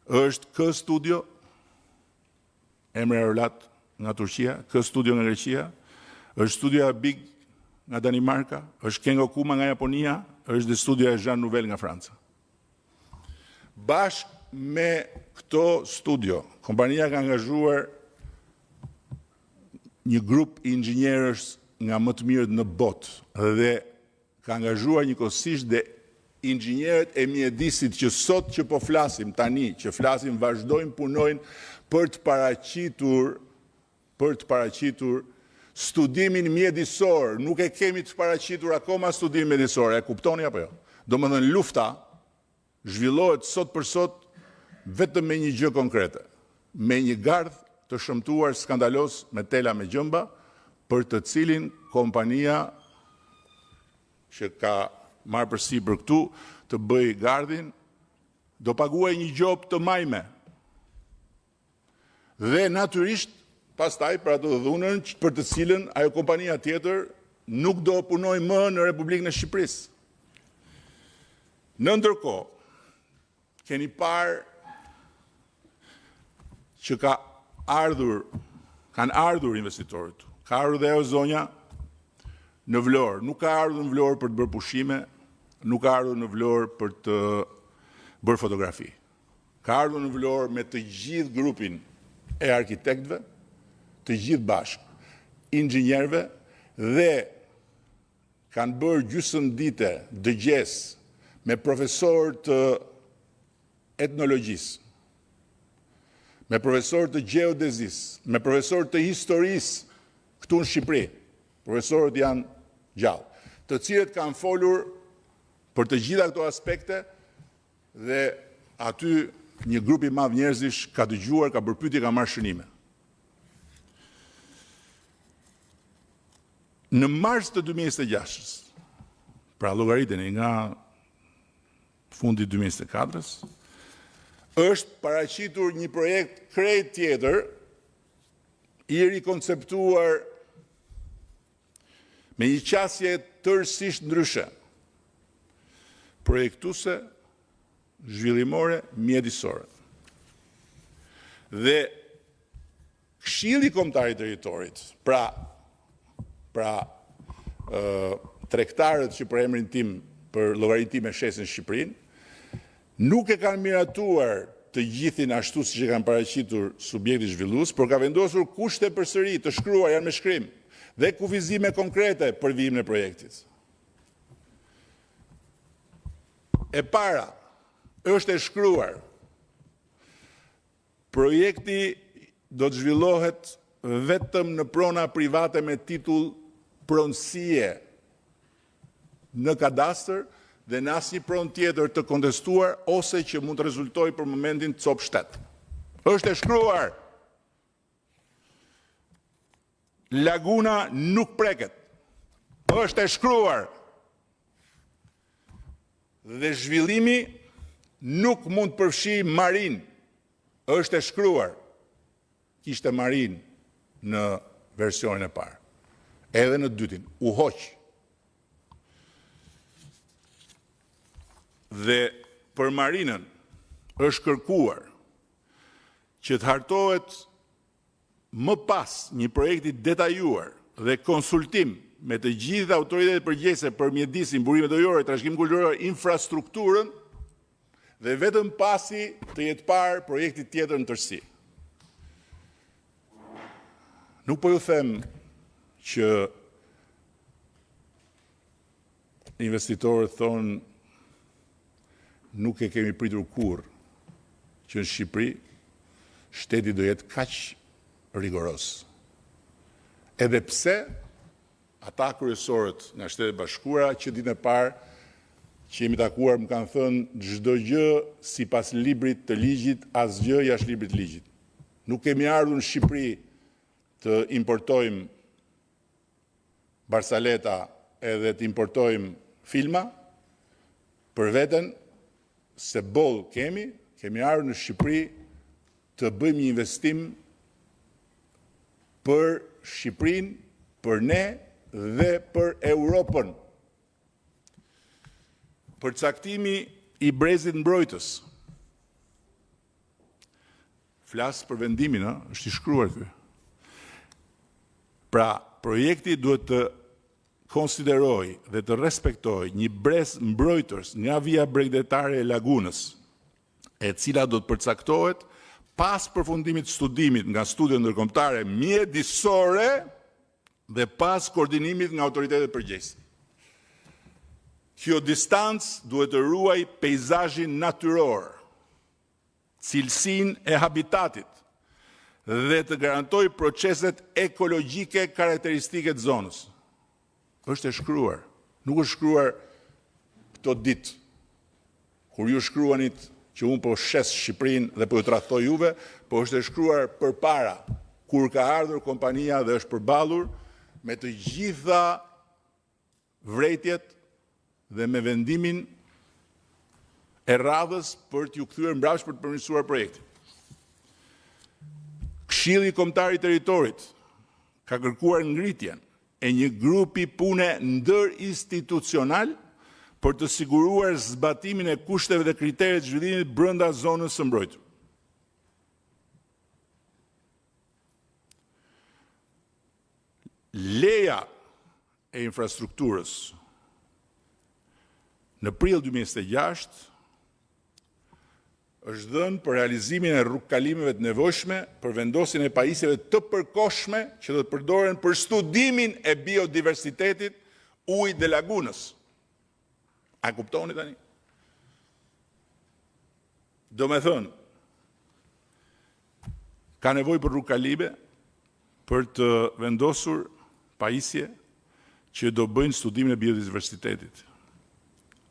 është K Studio, Emre Arolat nga Turqia, K Studio nga Greqia, është studio Big nga Danimarka, është Kengo Kuma nga Japonia, është dhe studio e Jean Nouvel nga Franca. Bashkë me këto studio, kompania ka angazhuar një grup i inxhinierësh nga më të mirët në botë dhe ka angazhuar njëkohësisht dhe inxhinierët e mjedisit që sot që po flasim tani, që flasim vazhdojnë punojnë për të paraqitur studimin mjedisor. Nuk e kemi të paraqitur akoma studimin mjedisor, e kuptoni apo jo? Domethënë lufta zhvillohet sot për sot vetëm me një gjë konkrete, me një gardh të shëmtuar skandalos me tela me gjëmba, për të cilin kompania që ka marrë përsipër këtu të bëj gardhin, do paguaj një gjop të majme. Dhe natyrisht, pastaj për ato dhunën për të cilën ajo kompania tjetër nuk do punoj më në Republikën e Shqipërisë. Në ndërkohë, keni parë që kanë ardhur investitorët. Ka ardhur dhe Zonja në Vlorë. Nuk ka ardhur në Vlorë për të bërë pushime, nuk ka ardhur në Vlorë për të bërë fotografi. Ka ardhur në Vlorë me të gjithë grupin e arkitektëve, të gjithë bashkë, inxhinierëve, dhe kanë bërë gjysmëdite dëgjes me profesorë të etnologjisë, me profesorë të gjeodezisë, me profesorë të historisë këtu në Shqipëri. Profesorët janë gjallë, të cilët kanë folur për të gjitha këto aspekte dhe aty një grup i madh njerëzish ka dëgjuar, ka bërë pyetje, ka marrë shënime. Në mars të 2026, pra llogariteni nga fundi 2024-s, është paraqitur një projekt krejt tjetër, i rikonceptuar me një qasje tërësisht ndryshe, projektuese, zhvillimore, mjedisore. Dhe Këshilli Kombëtar i Territorit, pra tregtarët që për emrin tim, për llogarinë time shesin Shqipërinë, nuk e kanë miratuar të gjithin ashtu siç e kanë paraqitur subjekti zhvillues, por ka vendosur kushte përsëri të shkruar, janë me shkrim, dhe kufizime konkrete për vijimin e projektit. E para, është e shkruar, projekti do të zhvillohet vetëm në prona private me titull pronësie në kadastër dhe në asnjë pronë tjetër të kontestuar ose që mund të rezultojë për momentin cop shtet. Është e shkruar. Laguna nuk preket. Është e shkruar. Dhe zhvillimi nuk mund të përfshijë marin. Është e shkruar. Kishte marin në versionin e parë. Edhe në dytin, u hoq. Dhe për marinën është kërkuar që të hartohet më pas një projekti detajuar dhe konsultim me të gjitha autoritetet përgjegjëse për mjedisin, burimet ujore, trashëgim kulturor, infrastrukturën, dhe vetëm pasi të jetë parë projekti tjetër në tërësi. Nuk po ju them që investitorët thonë nuk e kemi pritur kurrë që në Shqipëri shteti do jetë kaq rigoros. Edhe pse ata kryesorët nga Shtetet Bashkuara që ditën e parë që jemi takuar më kanë thënë çdo gjë sipas librit të ligjit, asgjë jashtë librit të ligjit. Nuk kemi ardhur në Shqipëri të importojmë barsaleta edhe të importojmë filma për veten, se boll kemi ardhur në Shqipëri të bëjmë një investim për Shqipërinë, për ne dhe për Europën. Përcaktimi i brezit mbrojtës. Flas për vendimin, është i shkruar këtu. Pra, projekti duhet të konsideroj dhe të respektoj një brez mbrojtës nga vija bregdetare e lagunës, e cila do të përcaktohet pas përfundimit studimit nga studiet ndërkombëtare mjedisore dhe pas koordinimit nga autoritetet përgjegjëse. Kjo distancë duhet të ruaj peizazhin natyror, cilësinë e habitatit dhe të garantoj proceset ekologjike karakteristike të zonës. Është e shkruar, nuk është shkruar këto ditë, kur ju shkruanit që unë po shes Shqipërinë dhe po ju tradhtoj juve, po është e shkruar përpara, kur ka ardhur kompania dhe është përballur me të gjitha vretjet dhe me vendimin e radhës për t'ju kthyer mbrapsht për të përmirësuar projektin. Këshilli Kombëtar i Territorit ka kërkuar ngritjen e një grupi pune ndërinstitucional për të siguruar zbatimin e kushteve dhe kriteret të zhvillimit brenda zonës së mbrojtur. Leja e infrastrukturës në prill 2026 është dhënë për realizimin e rrugkalimeve të nevojshme për vendosjen e pajisjeve të përkohshme që do të përdoren për studimin e biodiversitetit ujit dhe lagunës. A kuptoni tani? Do me thënë, ka nevojë për rrugkalime për të vendosur pajisje që do bëjnë studimin e biodiversitetit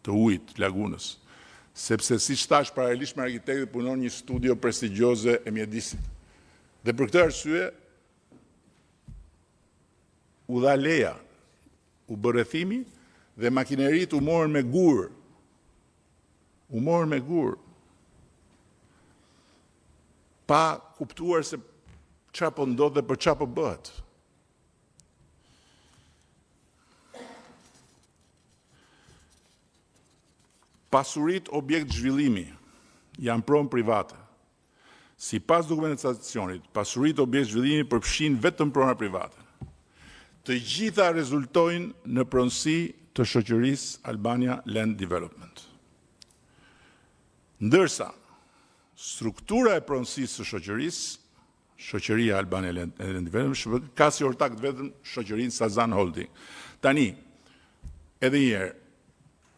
të ujit, lagunës. Sepse si thash paralelisht me arkitektit punon një studio prestigjioze e mjedisit. Dhe për këtë arsye u dha leja, u bë rrethimi dhe makineritë u morën me gur. U morën me gur. Pa kuptuar se çfarë po ndodh dhe për çfarë po bëhet. Pasurit objekt zhvillimi janë pronë private. Si pas dokumentacionit, pasurit objekt zhvillimi përfshin vetëm prona private. Të gjitha rezultojnë në pronësi të shoqërisë Albania Land Development. Ndërsa, struktura e pronësisë së shoqërisë, shoqëria Albania Land Development, ka si ortak vetëm shoqërinë Sazan Holding. Tani, edhe njerë,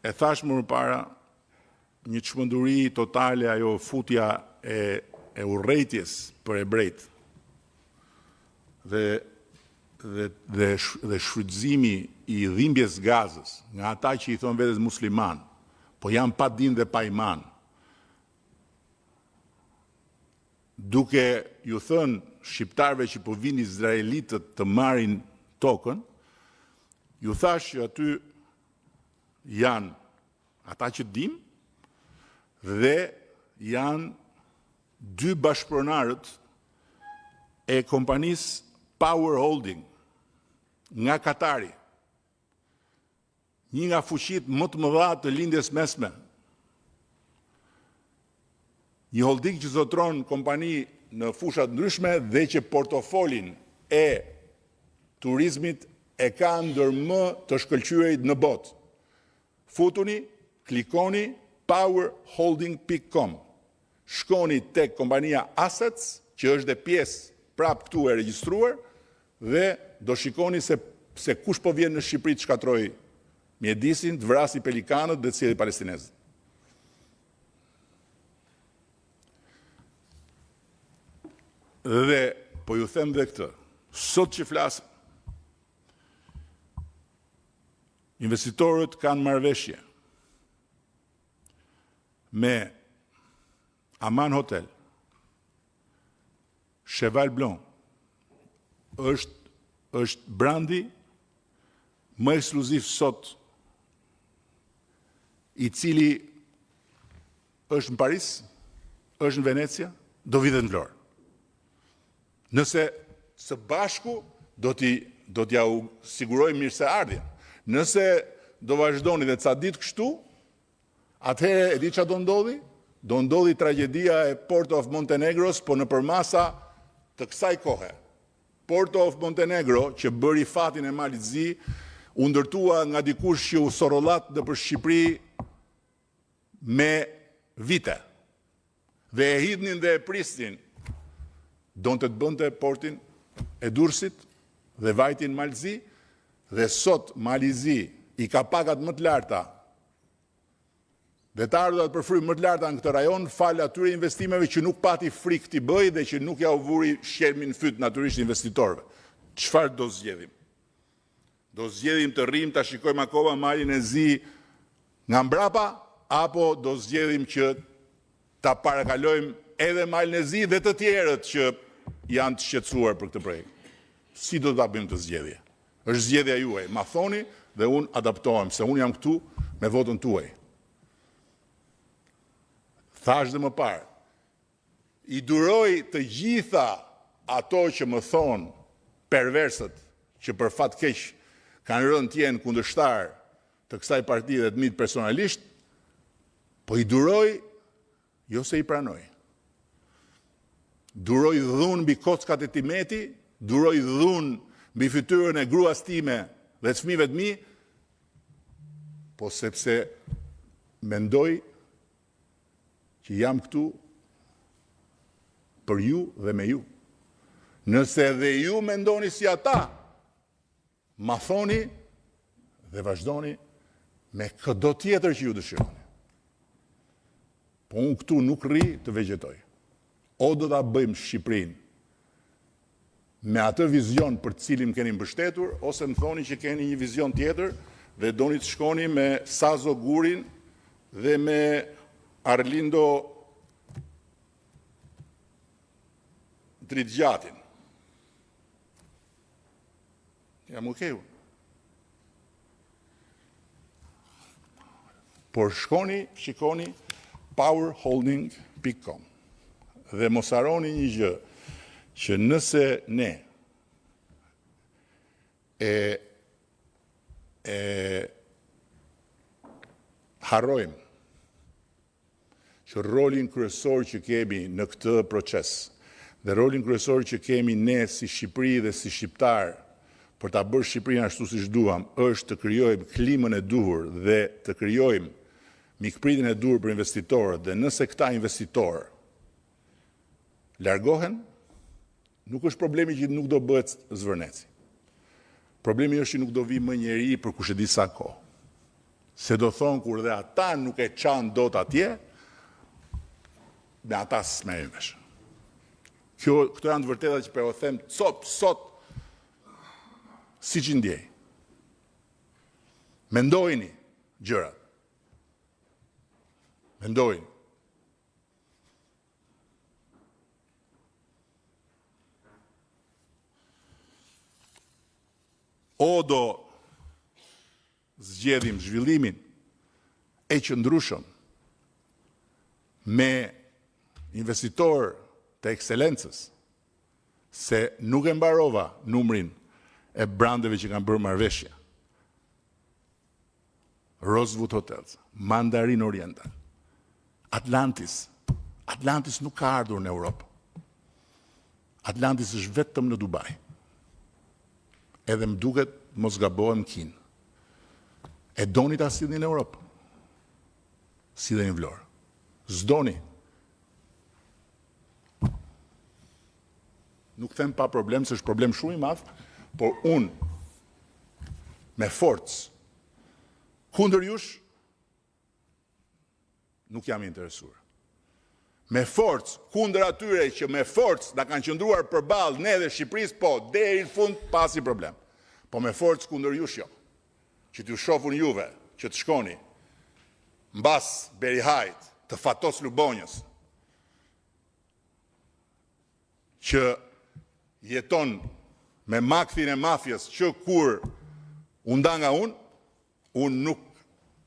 e thash më para, një çmenduri totale ajo futja e urrëties për ebrejt dhe shfrytëzimi i dhimbjes gazës nga ata që i thon vetes musliman, po janë pa din dhe pa iman. Duke ju thënë shqiptarëve që po vinë izraelitët të marrin tokën, ju thash që aty janë ata që dim dhe janë dy bashkëpronarët e kompanisë Power Holding, nga Katari, një nga fuqit më të mëdha të lindjes mesme, një holding që zotron kompani në fushat ndryshme dhe që portofolin e turizmit e ka ndër më të shkëlqyerit në botë. Futuni, klikoni powerholding.com. Shkoni tek kompania Assets, që është dhe pjesë prap këtu e regjistruar, dhe do shikoni se kush po vjen në Shqipëri të shkatroj mjedisin, të vrasi pelikanët dhe të sjellë palestinezët. Dhe po ju them dhe këtë, sot që flasëm, investitorët kanë marrëveshje me Aman Hotel, Cheval Blanc, është brandi më ekskluziv sot, i cili është në Paris, është në Venecia, do vitet në Vlorë. Nëse së bashku do t'ja u sigurojmë mirëseardhjen. Nëse do vazhdoni dhe ca ditë kështu, atëherë e di çfarë do ndodhi? Do ndodhi tragjedia e Porto of Montenegros, po në përmasa të kësaj kohe. Porto of Montenegro, që bëri fatin e Malit Zi, u ndërtua nga dikush që u sorollat nëpër Shqipëri me vite. Dhe e hidhnin dhe e prisnin. Donte të bënte portin e Durrësit dhe vajtin Malzi, dhe sot Malizi i ka pagat më të larta dhe të ardhurat për frymë më të larta në këtë rajon, fal atyre investimeve që nuk pati frikë t'i bëj dhe që nuk ja u vuri shkelmin fyt natyrisht investitorëve. Çfarë do zgjedhim? Do zgjedhim të rrim ta shikojmë akoma malin e Zi nga mbrapa, apo do zgjedhim që ta parakalojmë edhe malin e Zi dhe të tjerët që janë të shqetësuar për këtë projekt? Si do ta bëjmë të zgjedhje? Është zgjedhja juaj. Ma thoni dhe unë adaptohem, se unë jam këtu me votën tuaj. Thash dhe më parë, i duroj të gjitha ato që më thonë perversët që për fat keq kanë rënë të jenë kundërshtar të kësaj partie dhe të mit personalisht, po i duroj jo se i pranoj. Duroj dhunë mbi kockat e Timeti, duroj dhunë mbi fytyrën e gruas time dhe të fëmijëve të mi, po sepse mendoj që jam këtu për ju dhe me ju. Nëse dhe ju mendoni si ata, ma thoni dhe vazhdoni me çdo tjetër që ju dëshironi. Po unë këtu nuk rri të vegjetoj. O do ta bëjmë Shqipërinë me atë vizion për të cilin keni mbështetur, ose më thoni që keni një vizion tjetër dhe doni të shkoni me Sazo Gurin dhe me Arlindo Dritgjatin. Jam okay. Por shikoni powerholding.com dhe mos harroni një gjë, që nëse ne harrojmë që rolin kryesor që kemi në këtë proces dhe rolin kryesor që kemi ne si Shqipëri dhe si shqiptar për ta bërë Shqipërinë ashtu siç duam, është të krijojmë klimën e duhur dhe të krijojmë mikpritjen e duhur për investitorët, dhe nëse këta investitorë largohen, nuk është problemi që nuk do bëhet zvërneci. Problemi është që nuk do vi më njeri për kush e di sa kohë. Se do thonë kur dhe ata nuk e qanë dot atje, me ata s'merrim vesh. Këto janë të vërteta që po them sot siç i ndjej. Mendojini gjërat. Mendojini. O do zgjedhim zhvillimin e qëndrueshëm me investitor të ekselencës, se nuk e mbarova numrin e brandeve që kanë bërë marrëveshje. Rosewood Hotels, Mandarin Oriental, Atlantis. Atlantis nuk ka ardhur në Europë. Atlantis është vetëm në Dubai. Edhe më duket mos gabohem Kinë. E doni ta sillni në Europë? Silleni në Vlorë. S'doni. Nuk them pa problem, se është problem shumë i madh, por unë me forcë kundër jush nuk jam i interesuar. Me forcë kundër atyre që me forcë na kanë qëndruar përballë ne dhe Shqipërisë, po deri në fund pasi problem. Po me forcë kundër jush jo. Që t'ju shofun juve, që të shkoni mbas Berihajt, të Fatos Lubonjës, që jeton me makthin e mafjes që kur u nda nga unë nuk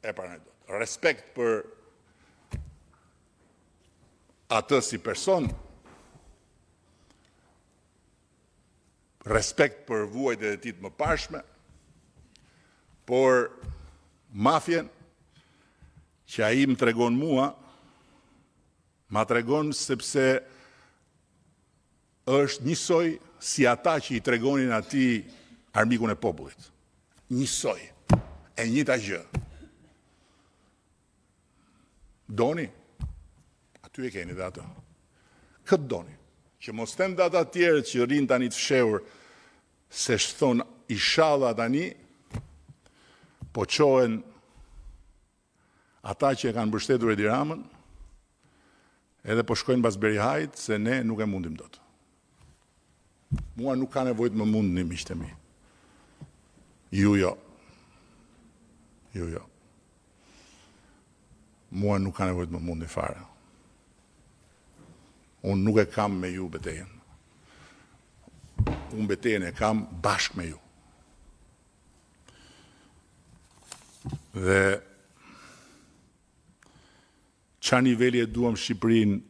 e pranoj dot. Respekt për atë si person, respekt për vuajtjet e tij të mëparshme, por mafjen që ai më tregon mua, ma tregon sepse është njësoj si ata që i tregonin atij armikun e popullit. Njësoj. E njëjta gjë. Doni? Aty e keni dhe ato. Këtë doni. Që mos them dhe ata tjerë që rinë tani të fshehur se shthon inshallah tani, po qohen ata që e kanë mbështetur Edi Ramën, edhe po shkojnë pas Berihajt se ne nuk e mundim dot. Mua nuk ka nevojë të më mundni, miqtë mi. Ju jo. Ju jo. Mua nuk ka nevojë të më mundni fare. Unë nuk e kam me ju betejën. Unë betejën e kam bashkë me ju. Dhe çfarë niveli e duam Shqipërinë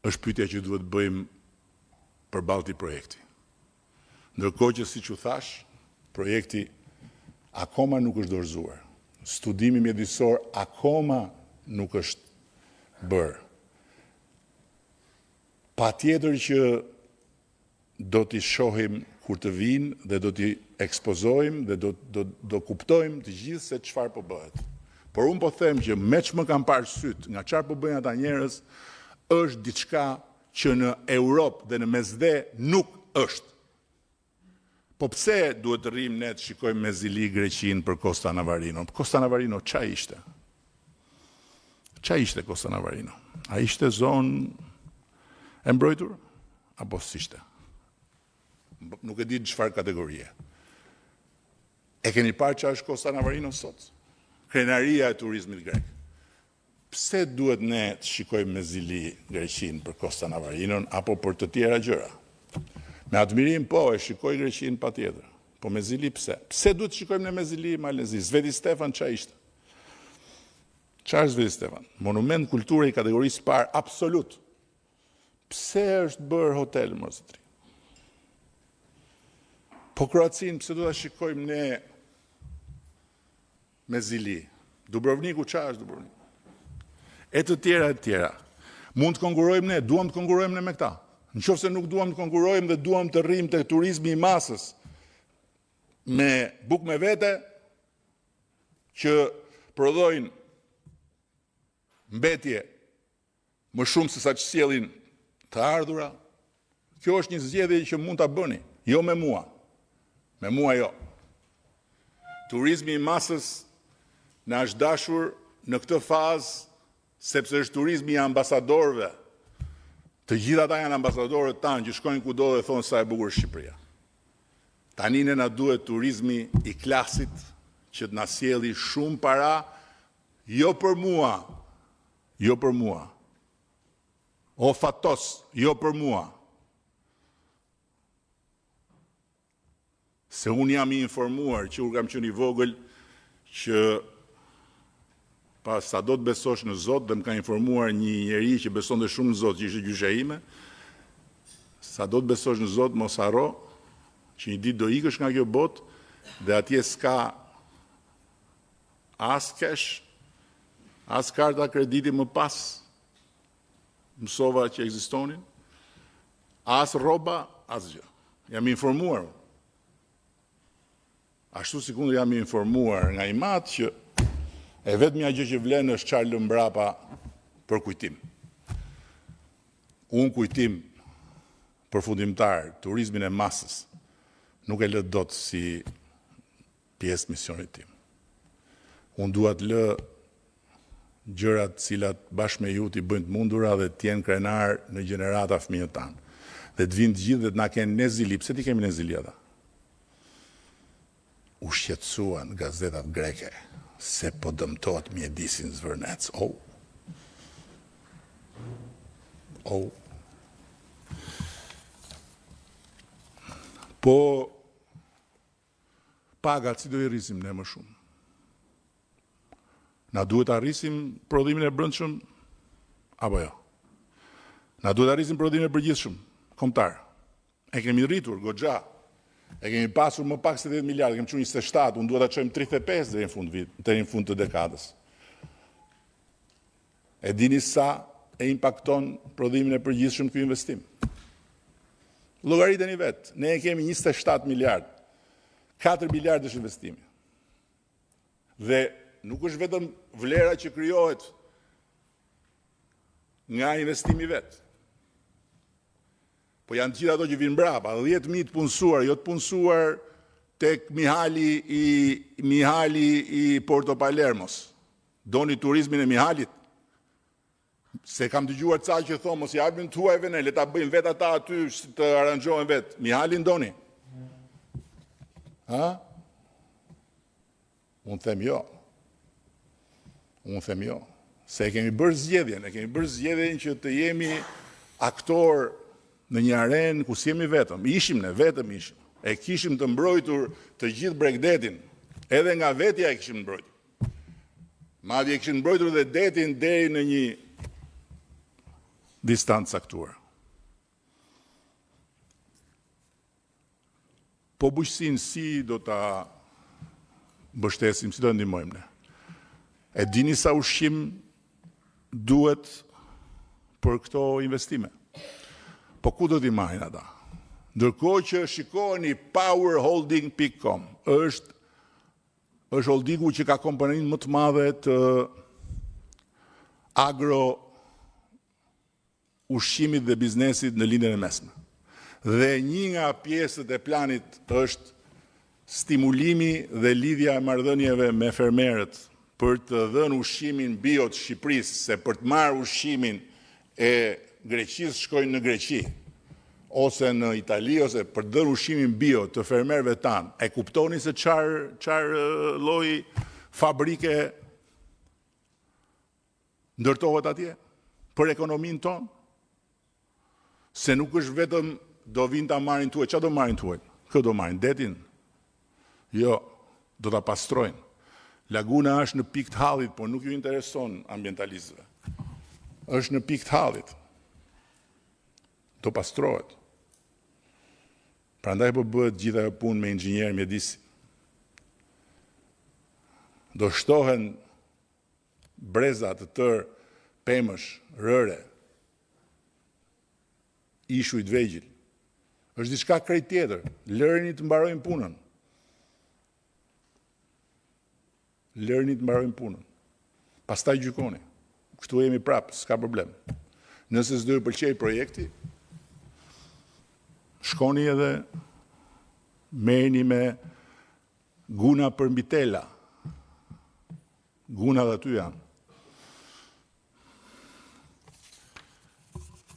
është pyetja që duhet bëjmë përballë këtij projekti. Ndërkohë që siç u thash, projekti akoma nuk është dorëzuar. Studimi mjedisor akoma nuk është bërë. Patjetër që do t'i shohim kur të vinë dhe do t'i ekspozojmë dhe do kuptojmë të gjithë se çfarë po bëhet. Por unë po them që me që më kam parë syt nga çfarë po bëjnë ata njerëz, është diçka që në Europë dhe në Mesdhe nuk është. Po pse duhet të rrim ne të shikojmë me zili Greqinë për Costa Navarino? Costa Navarino ç'a ishte? Ç'a ishte Costa Navarino? A ishte zonë e mbrojtur? Apo s'ishte? Nuk e di në çfarë kategorie. E keni parë ç'a është Costa Navarino sot? Krenaria e turizmit grek. Pse duhet ne të shikojmë me zili Greqinë për Costa Navarinon apo për të tjera gjëra? Me admirim po e shikoj Greqinë patjetër. Po me zili pse? Pse duhet të shikojmë ne me zili Malezi? Sveti Stefan ç'a ishte? Ç'a është Sveti Stefan? Monument kulture i kategorisë parë absolut. Pse është bërë hotel më zotri? Po Kroacinë pse duhet ta shikojmë ne me zili? Dubrovniku ç'a është Dubrovniku? E të tjera e të tjera. Mund të konkurrojmë ne, duam të konkurrojmë ne me këta. Nëse nuk duam të konkurrojmë dhe duam të rrim te turizmi i masës me bukë me vete që prodhojnë mbetje më shumë se sa që sjellin të ardhura, kjo është një zgjedhje që mund ta bëni, jo me mua. Me mua jo. Turizmi i masës na është dashur në këtë fazë sepse është turizmi i ambasadorëve. Të gjithë ata janë ambasadorët tanë që shkojnë kudo dhe thonë sa e bukur është Shqipëria. Tani ne na duhet turizmi i klasit që të na sjelli shumë para, jo për mua, jo për mua. O Fatos, jo për mua. Se unë jam i informuar që kur kam qenë i vogël që pas sa do të besosh në Zot, dhe më ka informuar një njeri që besonte shumë në Zot, që ishte gjysha ime, sa do të besosh në Zot, mos harro që një ditë do ikësh nga kjo botë dhe atje s'ka as cash, as karta krediti më pas, mësova që ekzistonin, as rroba, as gjë. Jam informuar. Ashtu si kundër jam informuar nga i matë që e vetmja gjë që vlen është çfarë mbrapa për kujtim. Unë kujtim përfundimtar, turizmin e masës, nuk e lë dot si pjesë misionit tim. Unë dua të lë gjërat cilat bashkë me ju t'i bëjnë të mundura dhe t'jenë krenar në gjenerata fëmijët tanë. Dhe të vinë të gjithë dhe të na kenë nezili. Pse ti kemi nezili ata? U shqetësuan gazetat greke se po dëmtohet mjedisin Zvërnec. Po pagat si do i rrisim ne më shumë? Na duhet të arrisim prodhimin e brendshëm apo jo? Na duhet të arrisim prodhimin e përgjithshëm kombëtar. E kemi rritur goxha. E kemi pasur më pak se 10 miliardë, kemi qenë 27, unë duhet ta çojmë 35 deri në fund të dekadës. E dini sa e impakton prodhimin e përgjithshëm ky investim? Llogariteni vetë, ne e kemi 27 miliardë. 4 miliardë është investimi. Dhe nuk është vetëm vlera që krijohet nga investimi vetë. Po janë gjithë ato që vinë mbrapa, 10.000 të punësuar, jo të punësuar tek Mihali i Porto Palermos. Doni turizmin e Mihalit? Se kam dëgjuar ca që thonë, mos japin tuajve ne, le ta bëjmë vetë ata aty të aranxhohen vetë. Mihalin doni? Ha? Unë them jo. Se e kemi bërë zgjedhjen që të jemi aktor në një arenë ku si jemi vetëm. Ishim ne, vetëm ishim. E kishim të mbrojtur të gjithë Bregdetin. Edhe nga vetja e kishim mbrojtur. Madje e kishim mbrojtur dhe detin deri në një distancë caktuar. Po bujqësinë si do ta mbështesim, si do të ndihmojmë ne? E dini sa ushqim duhet për këto investime? Po ku do t'i marrin ata? Ndërkohë që shikoni powerholding.com është holdingu që ka kompaninë më të madhe të agro ushqimit dhe biznesit në lindjen e mesme. Dhe një nga pjesët e planit është stimulimi dhe lidhja e marrëdhënieve me fermerët për të dhënë ushqimin bio të Shqipërisë, se për të marrë ushqimin e Greqisë shkojnë në Greqi, ose në Itali, ose për të dhënë ushqimin bio të fermerëve tanë. E kuptoni se çfarë lloj fabrike ndërtohet atje për ekonominë tonë? Se nuk është vetëm do vinë ta marrin tuaj, çfarë do marrin tuaj? Kë do marrin detin? Jo, do ta pastrojnë. Laguna është në pikë të hallit, por nuk ju intereson ambientalistëve. Është në pikë të hallit. Do pastrohet. Prandaj po bëhet gjithë ajo punë me inxhinier mjedisi. Do shtohen breza të tërë, pemësh, rëre, ishuj të vegjël. Është diçka krejt tjetër. Lërini të mbarojnë punën. Pastaj gjykoni. Kështu jemi prapë, s'ka problem. Nëse s'do ju pëlqej projekti, shkoni edhe merrni me guna për mbitela. Guna dhe aty janë.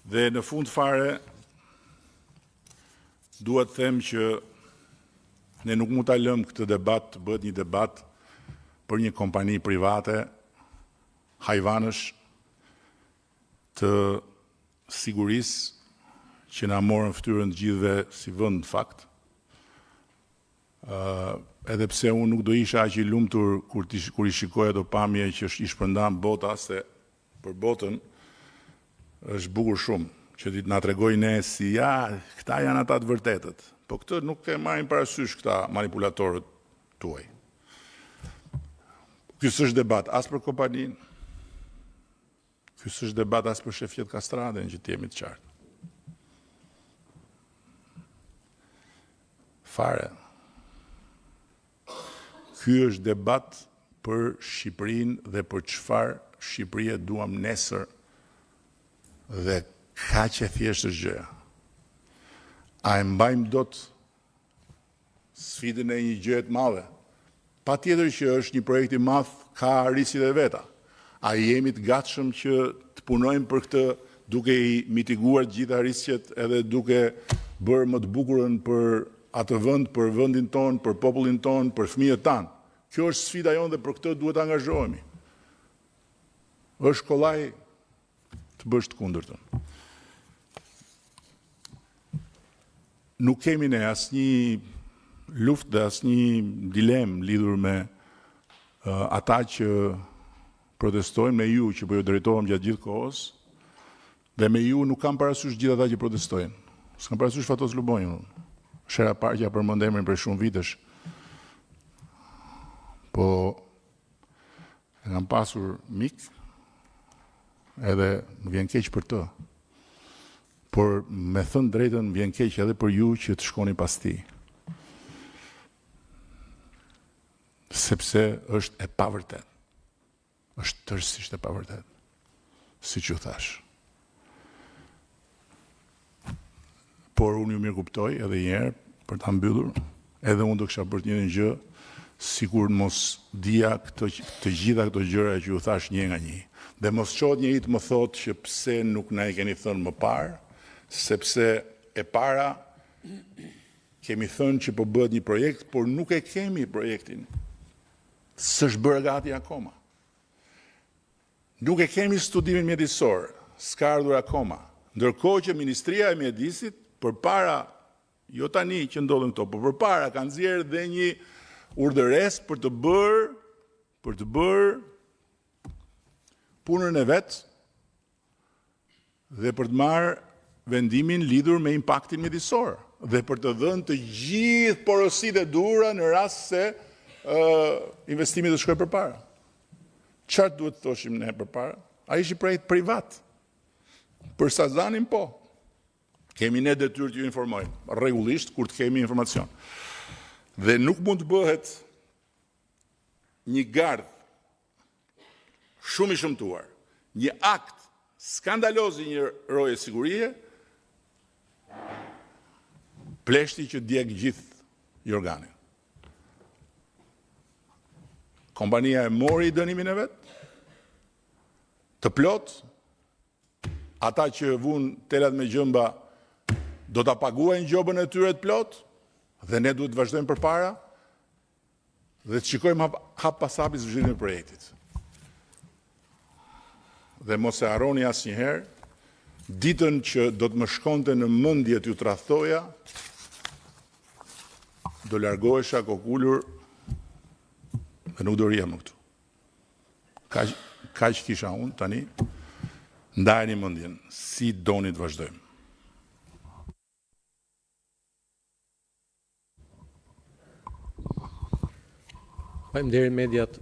Dhe në fund fare, dua të them që ne nuk mund ta lëmë këtë debat të bëhet një debat për një kompani private, hajvanësh të sigurisë që na morën fytyrën të gjithëve si vend në fakt. edhe pse unë nuk do isha aq i lumtur kur i shikoja ato pamje që i shpërndan bota, se për botën është bukur shumë që ti na tregoj ne si këta janë ata të vërtetët. Po këtë nuk e marrin parasysh këta manipulatorët tuaj. Ky s'është debat as për kompaninë. Ky s'është debat as për shefjet Kastradën, që të jemi të qartë. Fare. Ky është debat për Shqipërinë dhe për çfarë Shqipërie duam nesër, dhe kaq e thjeshtë është gjëja. A e mbajmë dot sfidën e një gjëje të madhe? Patjetër që është një projekt i madh, ka rrisjet e veta. A jemi të gatshëm që të punojmë për këtë, duke i mitiguar të gjitha rrisjet edhe duke bërë më të bukurën për atë vend, për vendin ton, për popullin ton, për fëmijët tanë? Kjo është sfida jonë dhe për këtë duhet të angazhohemi. Është kollaj të bësh të kundërtën. Nuk kemi ne asnjë luftë dhe asnjë dilemë lidhur me ata që protestojnë, me ju që po ju drejtohem gjatë gjithë kohës, dhe me ju nuk kam parasysh gjithë ata që protestojnë. S'kam parasysh Fatos Lubonjën. Shera parë që ja përmend emrin për shumë vitesh. Po e kam pasur mik, edhe më vjen keq për të. Por me thënë drejtën, më vjen keq edhe për ju që të shkoni pas tij. Sepse është e pavërtet. Është tërësisht e pavërtet. Siç ju thash. Por unë ju mirë kuptoj edhe një herë për ta mbyllur, edhe unë do kisha bërë të njëjtën gjë, sikur mos dija të gjitha këto gjëra që ju thash një nga një. Dhe mos qohet njëri të më thotë që pse nuk na i keni thënë më parë, sepse e para kemi thënë që po bëhet një projekt, por nuk e kemi projektin. S'është bërë gati akoma. Nuk e kemi studimin mjedisor, s'ka ardhur akoma. Ndërkohë që Ministria e Mjedisit, përpara, jo tani që ndodhen këto, por përpara ka nxjerrë dhe një urdhëresë për të bërë punën e vet dhe për të marrë vendimin lidhur me impaktin mjedisor dhe për të dhënë të gjithë porositë e duhura në rast se investimi të shkojë përpara. Çfarë duhet të thoshim ne përpara? Ai ishte projekt privat. Për Sazanin po. Kemi ne detyrë t'ju informojmë rregullisht kur të kemi informacion. Dhe nuk mund të bëhet një gardh shumë i shëmtuar, një akt skandaloz i një roje sigurie, pleshti që djeg gjithë jorganin. Kompania e mori dënimin e vet, të plot, ata që vun telat me gjëmba do ta paguajnë gjobën e tyre të plot, dhe ne duhet të vazhdojmë përpara dhe të shikojmë hap pas hapi zhvillimin e projektit. Dhe mos e harroni asnjëherë, ditën që do të më shkonte në mendje t'ju tradhtoja, do largohesha kokulur dhe nuk do rija më këtu. Kaq kisha unë tani, ndajeni mendjen, si doni të vazhdojmë. Faleminderit mediat